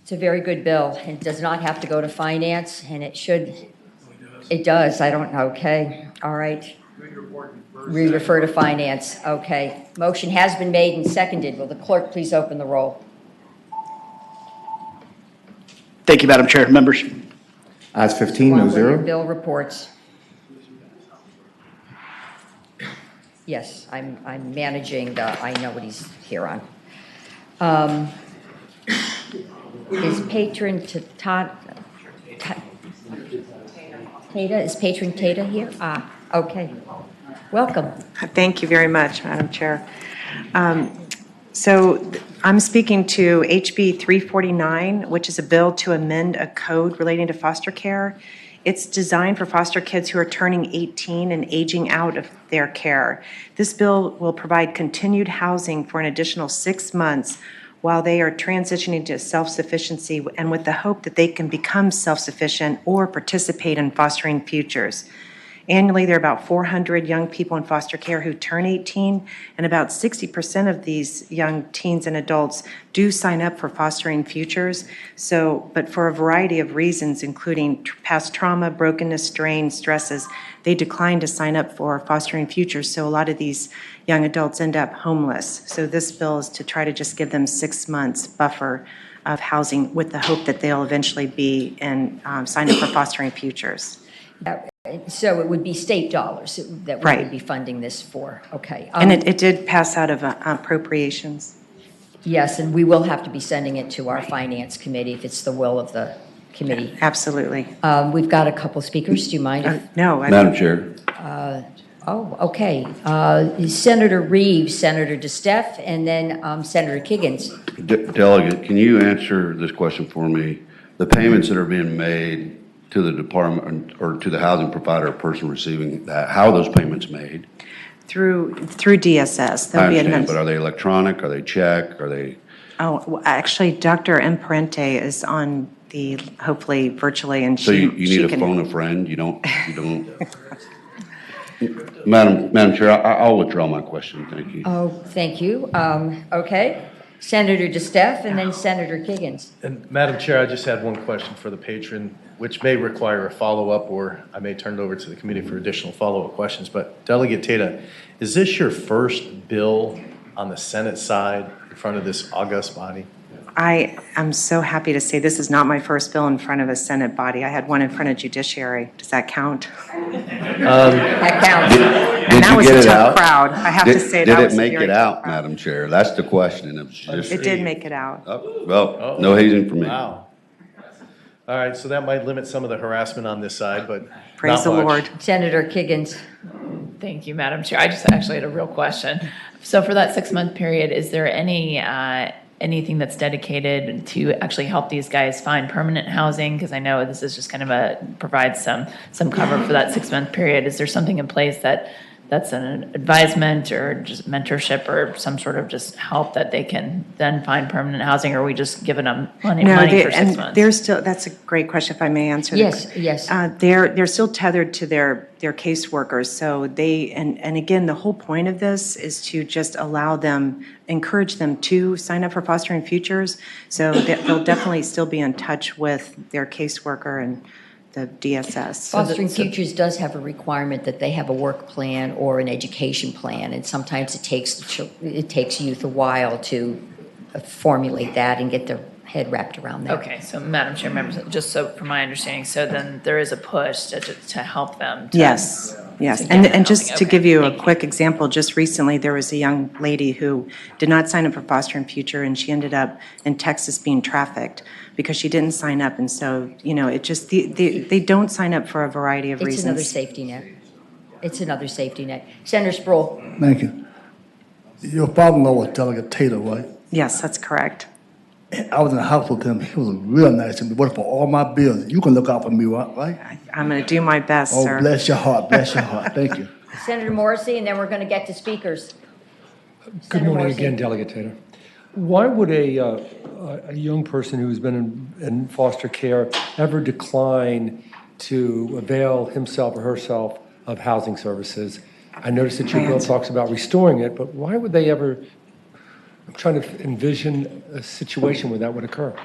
It's a very good bill. It does not have to go to finance, and it should. It does. I don't know. Okay. All right. We refer to finance. Okay. Motion has been made and seconded. Will the clerk please open the roll? Thank you, Madam Chair. Members. Ayes 15, no zero. Bill reports. Yes, I'm managing the, I know what he's here on. Is Patron Tata here? Ah, okay. Welcome. Thank you very much, Madam Chair. So I'm speaking to HB 349, which is a bill to amend a code relating to foster care. It's designed for foster kids who are turning 18 and aging out of their care. This bill will provide continued housing for an additional 6 months while they are transitioning to self-sufficiency and with the hope that they can become self-sufficient or participate in fostering futures. Annually, there are about 400 young people in foster care who turn 18, and about 60% of these young teens and adults do sign up for fostering futures. So, but for a variety of reasons, including past trauma, brokenness, strain, stresses, they decline to sign up for fostering futures. So a lot of these young adults end up homeless. So this bill is to try to just give them 6 months buffer of housing with the hope that they'll eventually be and sign up for fostering futures. So it would be state dollars that we Right. would be funding this for. Okay. And it did pass out of appropriations. Yes, and we will have to be sending it to our finance committee if it's the will of the committee. Absolutely. We've got a couple speakers. Do you mind? No. Madam Chair. Okay. Senator Reeves, Senator DeSteff, and then Senator Kiggins. Delegate, can you answer this question for me? The payments that are being made to the department or to the housing provider or person receiving that, how are those payments made? Through DSS. I understand, but are they electronic? Are they check? Are they? Oh, well, actually, Dr. Imparente is on the, hopefully virtually, and So you need a phone a friend? You don't? Madam Chair, I'll withdraw my question. Thank you. Oh, thank you. Okay. Senator DeSteph, and then Senator Kiggins. And Madam Chair, I just had one question for the patron, which may require a follow-up, or I may turn it over to the committee for additional follow-up questions. But Delegate Tata, is this your first bill on the Senate side in front of this august body? I am so happy to say this is not my first bill in front of a Senate body. I had one in front of Judiciary. Does that count? That counts. Did that you was get a it tough out? crowd. I have to say Did that it was a make very it tough out, crowd. Madam Chair? That's the question. It was just. It did make it out. Oh, well, no hazing for me. Wow. All right, so that might limit some of the harassment on this side, but Praise not the much. Lord. Senator Kiggins. Thank you, Madam Chair. I just actually had a real question. So for that 6-month period, is there anything that's dedicated to actually help these guys find permanent housing? Because I know this is just kind of provides some cover for that 6-month period. Is there something in place that's an advisement or just mentorship or some sort of just help that they can then find permanent housing, or are we just giving them money for 6 months? They're still, that's a great question, if I may answer. Yes. They're still tethered to their caseworkers, so and again, the whole point of this is to just encourage them to sign up for Fostering Futures, so that they'll definitely still be in touch with their caseworker and the DSS. Fostering Futures does have a requirement that they have a work plan or an education plan, and sometimes it takes youth a while to formulate that and get their head wrapped around that. Okay, so Madam Chair, members, just so from my understanding, so then there is a push to help them. Yes. get And housing. just to Okay, give you a thank quick example, just recently, there was a young lady who did not sign up for Fostering Future, and she ended up in Texas being trafficked because she didn't sign up. And so, it just, they don't sign up for a variety of It's reasons. another safety net. It's another safety net. Senator Sproul. Thank you. Your father-in-law was Delegate Taylor, right? Yes, that's correct. I was in the house with him. He was real nice to me. What for all my bills? You can look out for me, right? I'm going to do my best, Oh, sir. bless your heart. Bless your heart. Thank you. Senator Morrissey, and then we're going to get to speakers. Good Senator morning Morrissey. again, Delegate Taylor. Why would a young person who's been in foster care ever decline to avail himself or herself of housing services? I noticed that your bill talks about restoring it, but why would they ever? I'm trying to envision a situation where that would occur.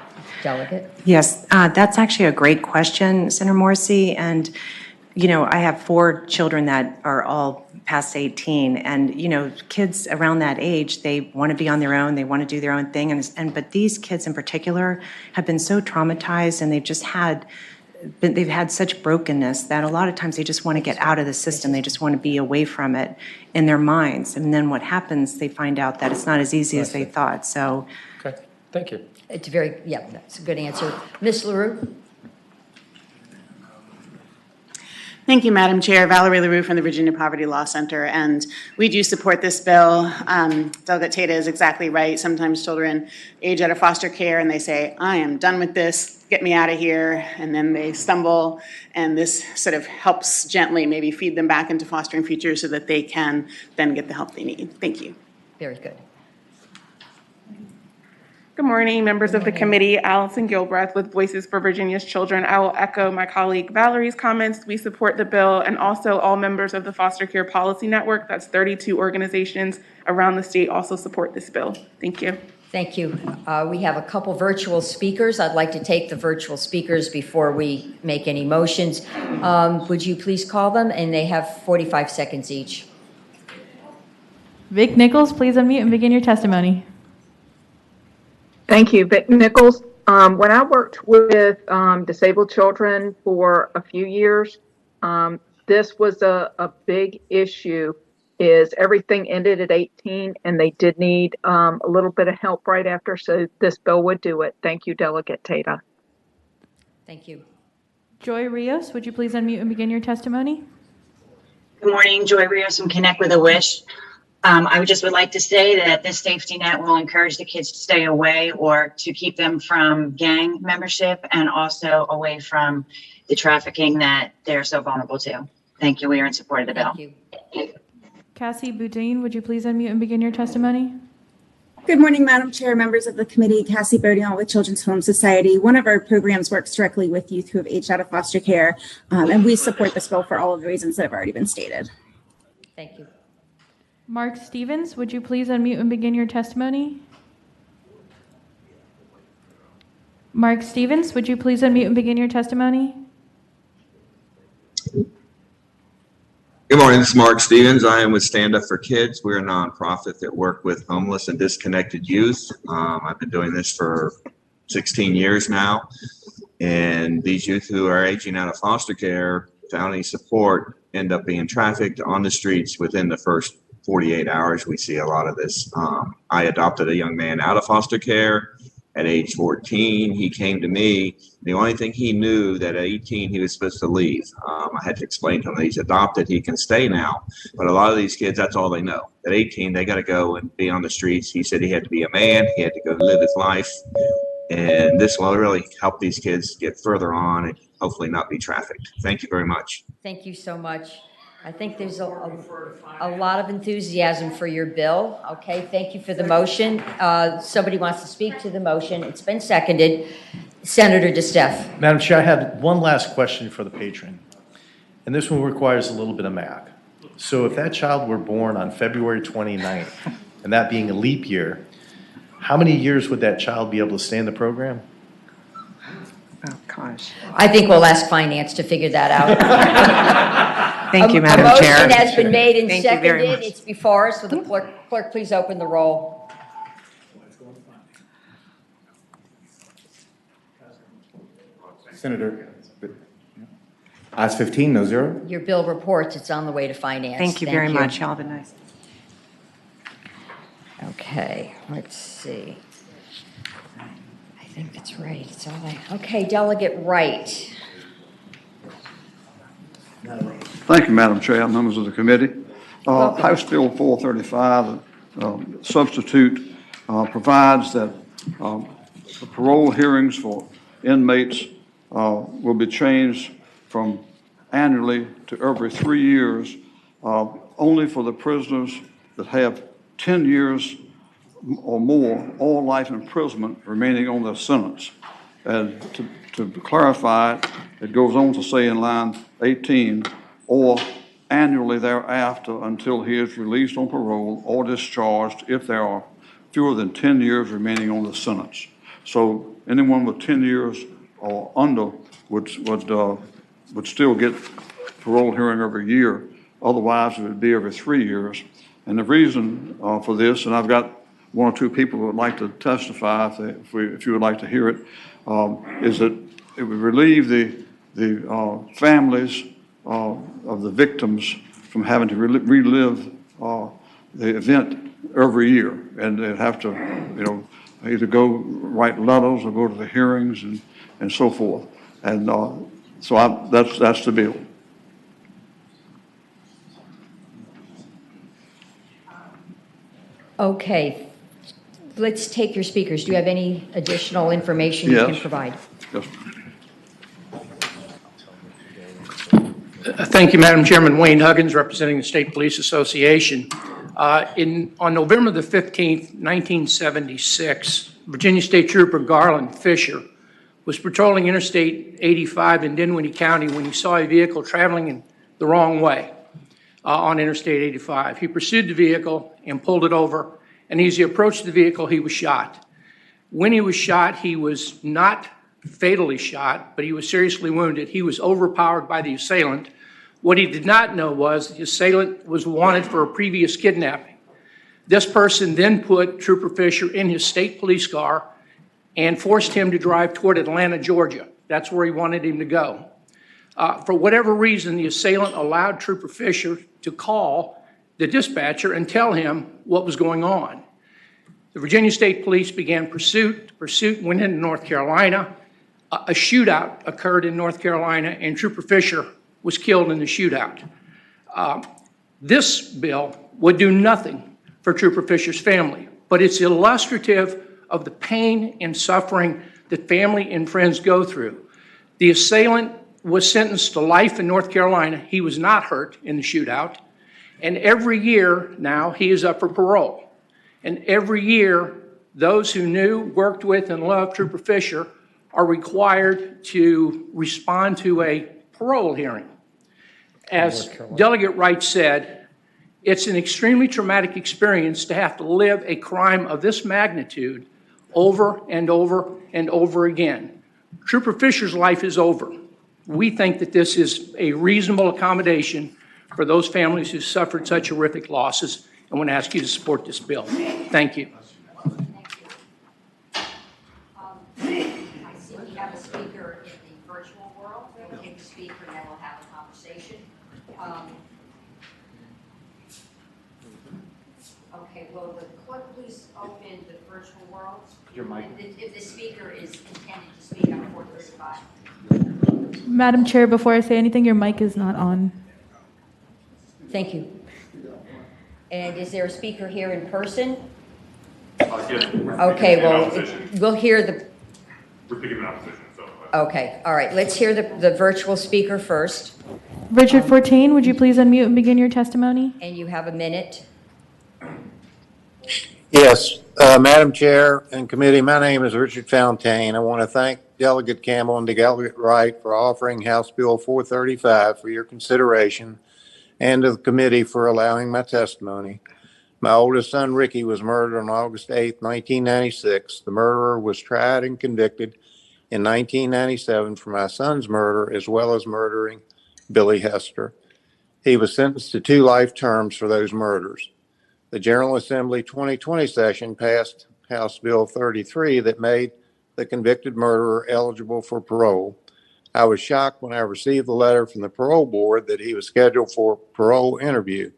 Delegate. Yes, that's actually a great question, Senator Morrissey. And, I have 4 children that are all past 18. And, kids around that age, they want to be on their own. They want to do their own thing. But these kids in particular have been so traumatized, and they've had such brokenness that a lot of times they just want to get out of the system. They just want to be away from it in their minds. And then what happens, they find out that it's not as easy as they thought. So. Okay, thank you. It's that's a good answer. Ms. LaRue? Thank you, Madam Chair. Valerie LaRue from the Virginia Poverty Law Center, and we do support this bill. Delegate Tata is exactly right. Sometimes children age out of foster care and they say, I am done with this, get me out of here, and then they stumble, and this sort of helps gently maybe feed them back into Fostering Futures so that they can then get the help they need. Thank you. Very good. Good morning, members of the committee. Allison Gilbreth with Voices for Virginia's Children. I will echo my colleague Valerie's comments. We support the bill, and also all members of the Foster Care Policy Network, that's 32 organizations around the state, also support this bill. Thank you. Thank you. We have a couple virtual speakers. I'd like to take the virtual speakers before we make any motions. Would you please call them? And they have 45 seconds each. Vic Nichols, please unmute and begin your testimony. Thank you, Vic Nichols. When I worked with disabled children for a few years, this was a big issue. Is everything ended at 18, and they did need a little bit of help right after, so this bill would do it. Thank you, Delegate Tata. Thank you. Joy Rios, would you please unmute and begin your testimony? Good morning, Joy Rios from Connect with a Wish. I would like to say that this safety net will encourage the kids to stay away or to keep them from gang membership and also away from the trafficking that they're so vulnerable to. Thank you. We are in support of the bill. Thank you. Cassie Boudin, would you please unmute and begin your testimony? Good morning, Madam Chair, members of the committee. Cassie Bodian with Children's Home Society. One of our programs works directly with youth who have aged out of foster care, and we support this bill for all of the reasons that have already been stated. Thank you. Mark Stevens, would you please unmute and begin your testimony? Mark Stevens, would you please unmute and begin your testimony? Good morning, this is Mark Stevens. I am with Stand Up for Kids. We're a nonprofit that work with homeless and disconnected youth. I've been doing this for 16 years now. And these youth who are aging out of foster care, without any support, end up being trafficked on the streets within the first 48 hours. We see a lot of this. I adopted a young man out of foster care at age 14. He came to me. The only thing he knew that at 18 he was supposed to leave. I had to explain to him that he's adopted, he can stay now. But a lot of these kids, that's all they know. At 18, they got to go and be on the streets. He said he had to be a man. He had to go live his life. And this will really help these kids get further on and hopefully not be trafficked. Thank you very much. Thank you so much. I think there's a lot of enthusiasm for your bill. Okay, thank you for the motion. Somebody wants to speak to the motion. It's been seconded. Senator DeStef. Madam Chair, I have one last question for the patron. And this one requires a little bit of math. So if that child were born on February 29th, and that being a leap year, how many years would that child be able to stay in the program? Oh, gosh. I think we'll ask finance to figure that out. Thank you, Madam Chair. A motion has been made and Thank you very seconded. much. It's before us. Will the clerk please open the roll? Senator, ayes 15, no zero. Your bill reports it's on the way to finance. Thank you very much. Y'all have been nice. Okay, let's see. I think that's right. It's all okay, Delegate Wright. Thank you, Madam Chair, members of the committee. House Bill 435, substitute, provides that the parole hearings for inmates will be changed from annually to every 3 years, only for the prisoners that have 10 years or more, all life imprisonment remaining on their sentence. And to clarify it, it goes on to say in line 18, or annually thereafter until he is released on parole or discharged if there are fewer than 10 years remaining on the sentence. So anyone with 10 years or under would still get parole hearing every year. Otherwise, it would be every 3 years. And the reason for this, and I've got one or two people who would like to testify if you would like to hear it, is that it would relieve the families of the victims from having to relive the event every year. And they'd have to, either go write letters or go to the hearings and so forth. And so that's the bill. Okay, let's take your speakers. Do you have any additional information you can provide? Yes. Thank you, Madam Chairman. Wayne Huggins, representing the State Police Association. On November the 15th, 1976, Virginia State Trooper Garland Fisher was patrolling Interstate 85 in Dinwiddie County when he saw a vehicle traveling in the wrong way on Interstate 85. He pursued the vehicle and pulled it over, and as he approached the vehicle, he was shot. When he was shot, he was not fatally shot, but he was seriously wounded. He was overpowered by the assailant. What he did not know was the assailant was wanted for a previous kidnapping. This person then put Trooper Fisher in his state police car and forced him to drive toward Atlanta, Georgia. That's where he wanted him to go. For whatever reason, the assailant allowed Trooper Fisher to call the dispatcher and tell him what was going on. The Virginia State Police began pursuit. Pursuit went into North Carolina. A shootout occurred in North Carolina, and Trooper Fisher was killed in the shootout. This bill would do nothing for Trooper Fisher's family, but it's illustrative of the pain and suffering that family and friends go through. The assailant was sentenced to life in North Carolina. He was not hurt in the shootout. And every year now, he is up for parole. And every year, those who knew, worked with, and loved Trooper Fisher are required to respond to a parole hearing. As Delegate Wright said, it's an extremely traumatic experience to have to live a crime of this magnitude over and over and over again. Trooper Fisher's life is over. We think that this is a reasonable accommodation for those families who suffered such horrific losses, and want to ask you to support this bill. Thank you. I see we have a speaker in the virtual world. We'll give the speaker and then we'll have a conversation. Okay, will the clerk please open the virtual world? Your mic. And if the speaker is intended to speak on 435. Madam Chair, before I say anything, your mic is not on. Thank you. And is there a speaker here in person? Okay, well, we'll hear the. We're picking an opposition, so. Okay, all right, let's hear the virtual speaker first. Richard Fortain, would you please unmute and begin your testimony? And you have a minute. Yes, Madam Chair and committee, my name is Richard Fontaine. I want to thank Delegate Campbell and Delegate Wright for offering House Bill 435 for your consideration and to the committee for allowing my testimony. My oldest son, Ricky, was murdered on August 8, 1996. The murderer was tried and convicted in 1997 for my son's murder, as well as murdering Billy Hester. He was sentenced to 2 life terms for those murders. The General Assembly 2020 session passed House Bill 33 that made the convicted murderer eligible for parole. I was shocked when I received the letter from the parole board that he was scheduled for parole interview.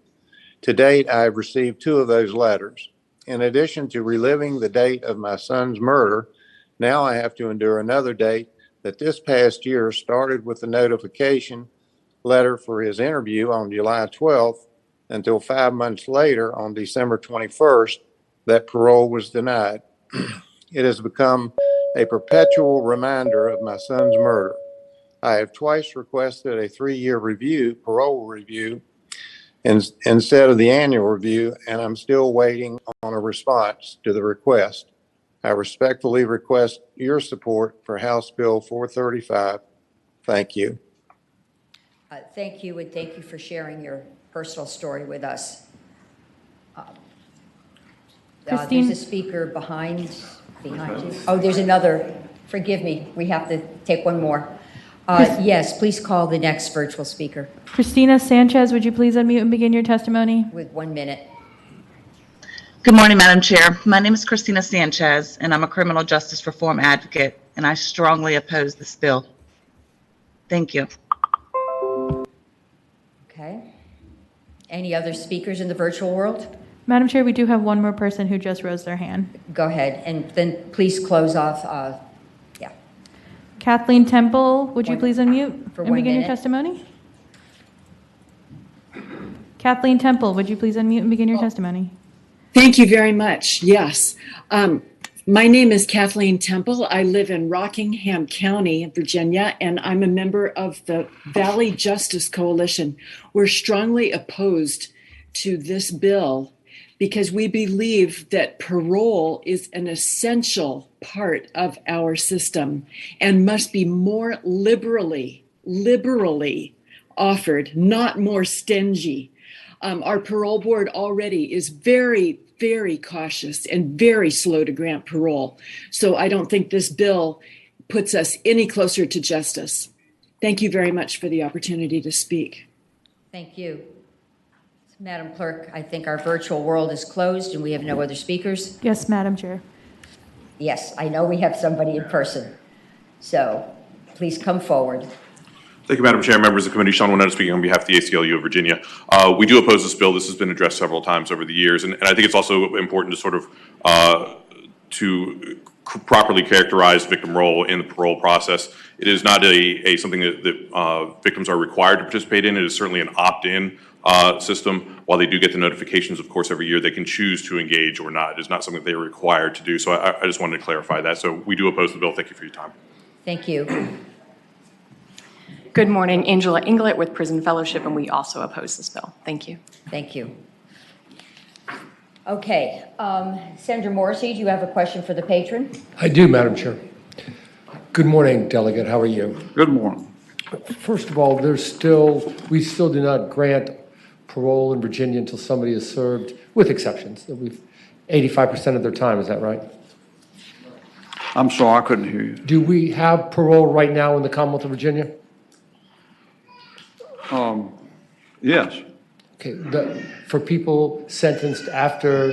To date, I have received 2 of those letters. In addition to reliving the date of my son's murder, now I have to endure another date that this past year started with the notification letter for his interview on July 12th until 5 months later on December 21st that parole was denied. It has become a perpetual reminder of my son's murder. I have twice requested a 3-year parole review, instead of the annual review, and I'm still waiting on a response to the request. I respectfully request your support for House Bill 435. Thank you. Thank you, and thank you for sharing your personal story with us. Christine? There's a speaker behind you. Oh, there's another. Forgive me. We have to take one more. Yes, please call the next virtual speaker. Christina Sanchez, would you please unmute and begin your testimony? With 1 minute. Good morning, Madam Chair. My name is Christina Sanchez, and I'm a criminal justice reform advocate, and I strongly oppose this bill. Thank you. Okay. Any other speakers in the virtual world? Madam Chair, we do have one more person who just raised their hand. Go ahead, and then please close off. Kathleen Temple, would you please unmute for and 1 begin your minute. testimony? Kathleen Temple, would you please unmute and begin your testimony? Thank you very much. Yes. My name is Kathleen Temple. I live in Rockingham County, Virginia, and I'm a member of the Valley Justice Coalition. We're strongly opposed to this bill because we believe that parole is an essential part of our system and must be more liberally offered, not more stingy. Our parole board already is very cautious and very slow to grant parole. So I don't think this bill puts us any closer to justice. Thank you very much for the opportunity to speak. Thank you. Madam Clerk, I think our virtual world is closed and we have no other speakers. Yes, Madam Chair. Yes, I know we have somebody in person. So please come forward. Thank you, Madam Chair, members of the committee. Sean Wineta speaking on behalf of the ACLU of Virginia. We do oppose this bill. This has been addressed several times over the years, and I think it's also important to sort of properly characterize victim role in the parole process. It is not something that victims are required to participate in. It is certainly an opt-in system. While they do get the notifications, of course, every year, they can choose to engage or not. It is not something that they are required to do. So I just wanted to clarify that. So we do oppose the bill. Thank you for your time. Thank you. Good morning, Angela Inglet with Prison Fellowship, and we also oppose this bill. Thank you. Thank you. Okay, Senator Morrissey, do you have a question for the patron? I do, Madam Chair. Good morning, Delegate. How are you? Good morning. First of all, we still do not grant parole in Virginia until somebody is served, with exceptions. 85% of their time, is that right? I'm sorry, I couldn't hear you. Do we have parole right now in the Commonwealth of Virginia? Yes. Okay, for people sentenced after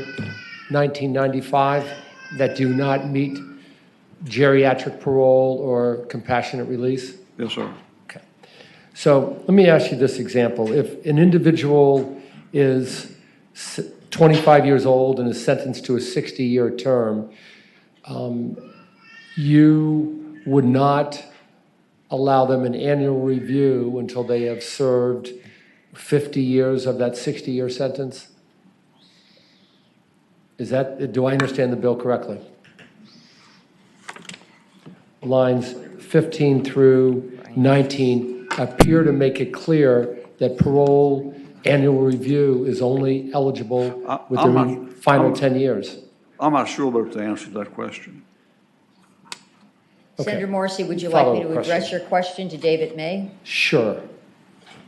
1995 that do not meet geriatric parole or compassionate release? Yes, sir. Okay. So let me ask you this example. If an individual is 25 years old and is sentenced to a 60-year term, you would not allow them an annual review until they have served 50 years of that 60-year sentence? Do I understand the bill correctly? Lines 15 through 19 appear to make it clear that parole annual review is only eligible with the final 10 years. I'm not sure about the answer to that question. Senator Morrissey, would you like me to Follow-up address question. your question to David May? Sure.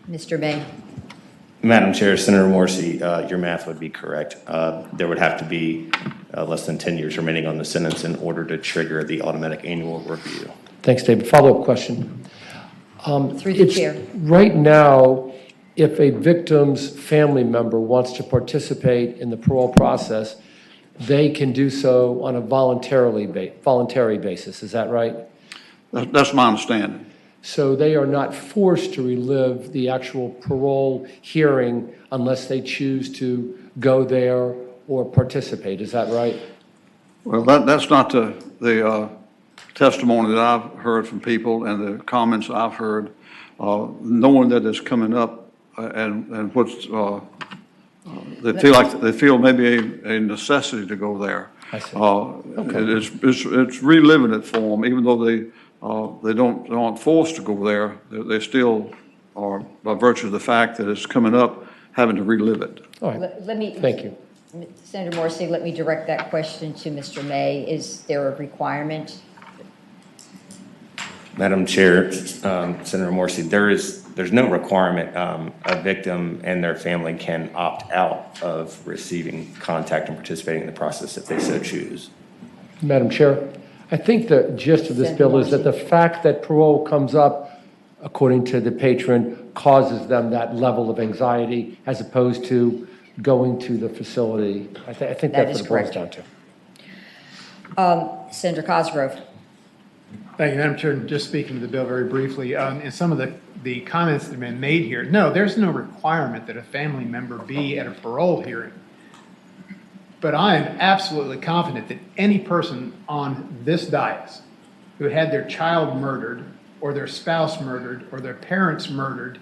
Mr. May. Madam Chair, Senator Morrissey, your math would be correct. There would have to be less than 10 years remaining on the sentence in order to trigger the automatic annual review. Thanks, David. Follow-up question. Through the chair. Right now, if a victim's family member wants to participate in the parole process, they can do so on a voluntary basis. Is that right? That's my understanding. So they are not forced to relive the actual parole hearing unless they choose to go there or participate. Is that right? Well, that's not the testimony that I've heard from people and the comments I've heard. Knowing that it's coming up and what's they feel maybe a necessity to go there. I see. It's reliving it for them, even though they aren't forced to go there. They still are, by virtue of the fact that it's coming up, having to relive it. All right. Let me. Thank you. Senator Morrissey, let me direct that question to Mr. May. Is there a requirement? Madam Chair, Senator Morrissey, there's no requirement. A victim and their family can opt out of receiving contact and participating in the process if they so choose. Madam Chair, I think the gist of this bill is that the fact that parole comes up, according to the patron, causes them that level of anxiety as opposed to going to the facility. I think that's what it boils down to. Senator Cosgrove. Thank you, Madam Chair. Just speaking to the bill very briefly, in some of the comments that have been made here, no, there's no requirement that a family member be at a parole hearing. But I am absolutely confident that any person on this dais who had their child murdered or their spouse murdered or their parents murdered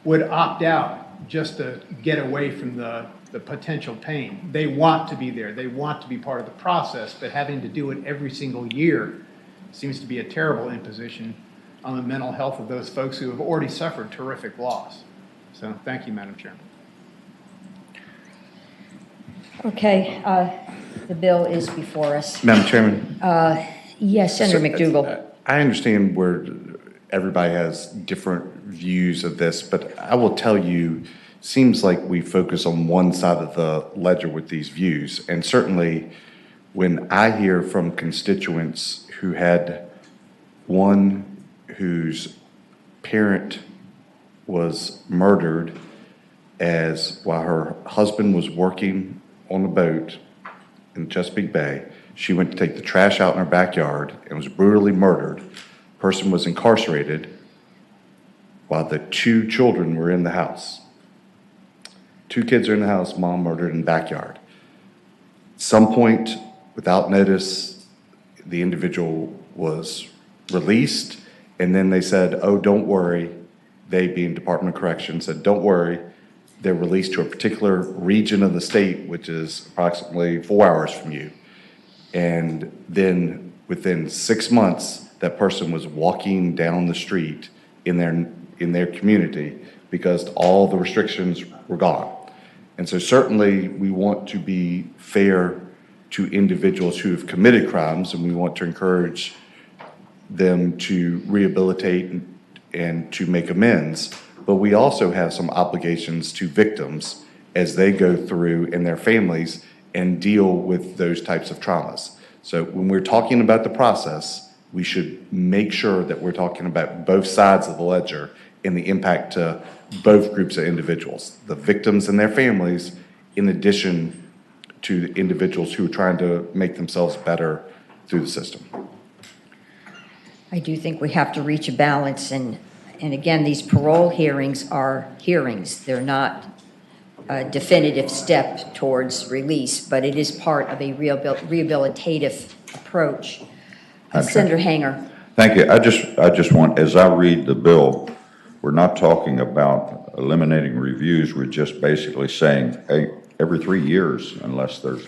would opt out just to get away from the potential pain. They want to be there. They want to be part of the process, but having to do it every single year seems to be a terrible imposition on the mental health of those folks who have already suffered terrific loss. So thank you, Madam Chair. Okay, the bill is before us. Madam Chairman? Yes, Senator McDougall. I understand where everybody has different views of this, but I will tell you, seems like we focus on one side of the ledger with these views. And certainly when I hear from constituents who had one whose parent was murdered while her husband was working on a boat in Chesapeake Bay, she went to take the trash out in her backyard and was brutally murdered. Person was incarcerated while the two children were in the house. 2 kids are in the house, mom murdered in the backyard. At some point, without notice, the individual was released, and then they said, oh, don't worry. They, being Department of Corrections, said, don't worry. They're released to a particular region of the state, which is approximately 4 hours from you. And then within 6 months, that person was walking down the street in their community because all the restrictions were gone. And so certainly we want to be fair to individuals who have committed crimes, and we want to encourage them to rehabilitate and to make amends. But we also have some obligations to victims as they go through and their families and deal with those types of traumas. So when we're talking about the process, we should make sure that we're talking about both sides of the ledger and the impact to both groups of individuals, the victims and their families, in addition to the individuals who are trying to make themselves better through the system. I do think we have to reach a balance, and again, these parole hearings are hearings. They're not a definitive step towards release, but it is part of a rehabilitative approach. Senator Hanger. Thank you. I just want, as I read the bill, we're not talking about eliminating reviews. We're just basically saying, hey, every 3 years, unless there's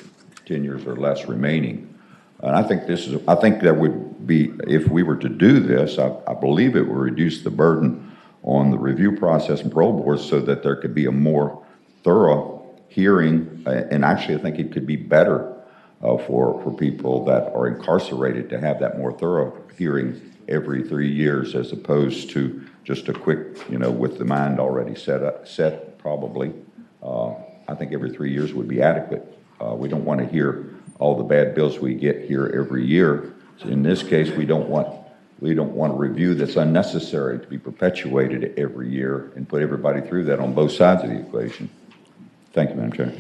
10 years or less remaining. And I think that would be, if we were to do this, I believe it would reduce the burden on the review process and parole boards so that there could be a more thorough hearing. And actually, I think it could be better for people that are incarcerated to have that more thorough hearing every 3 years, as opposed to just a quick, with the mind already set probably. I think every 3 years would be adequate. We don't want to hear all the bad bills we get here every year. So in this case, we don't want a review that's unnecessary to be perpetuated every year and put everybody through that on both sides of the equation. Thank you, Madam Chair.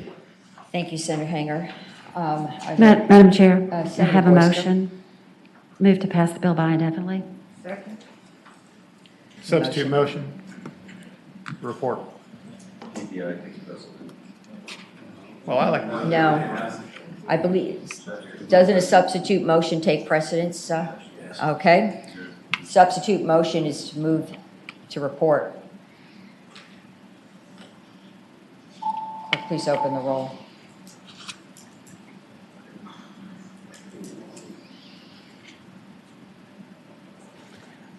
Thank you, Senator Hanger. Madam Chair, I Senator have a Boyster. motion. Move to pass the bill by indefinitely. Second. Substitute motion. Report. Well, I like. No, I believe, doesn't a substitute motion take precedence? Okay. Substitute motion is to move to report. Clerk, please open the roll.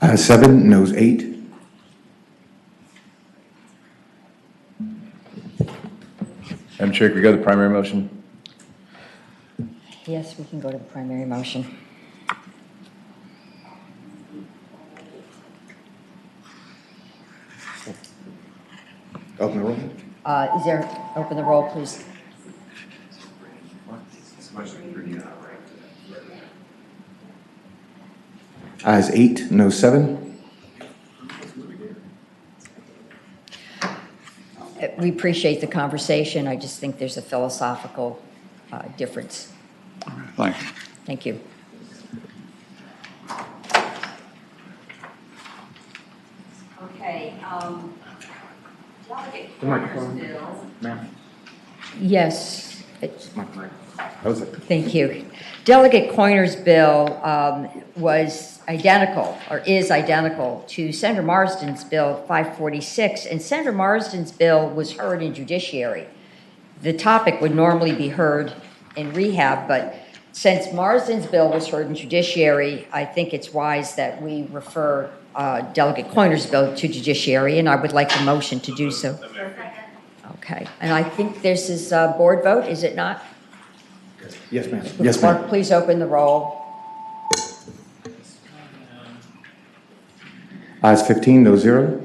Ayes 7, noes 8. Madam Chair, could we go to the primary motion? Yes, we can go to the primary motion. Open the roll. Is there, open the roll, please. Ayes 8, noes 7. We appreciate the conversation. I just think there's a philosophical difference. Thank you. Thank you. Okay. The microphone, ma'am. Yes. How's it? Thank you. Delegate Coiner's bill was identical, or is identical, to Senator Marsden's bill 546, and Senator Marsden's bill was heard in judiciary. The topic would normally be heard in rehab, but since Marsden's bill was heard in judiciary, I think it's wise that we refer Delegate Coiner's bill to judiciary, and I would like a motion to do so. Okay, and I think this is a board vote, is it not? Yes, ma'am. Yes, Clerk, ma'am. please open the roll. Ayes 15, noes 0.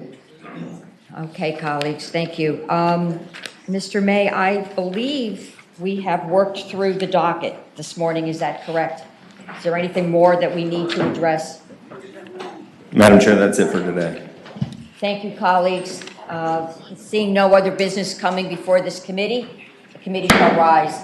Okay, colleagues, thank you. Mr. May, I believe we have worked through the docket this morning. Is that correct? Is there anything more that we need to address? Madam Chair, that's it for today. Thank you, colleagues. Seeing no other business coming before this committee, the committee shall rise.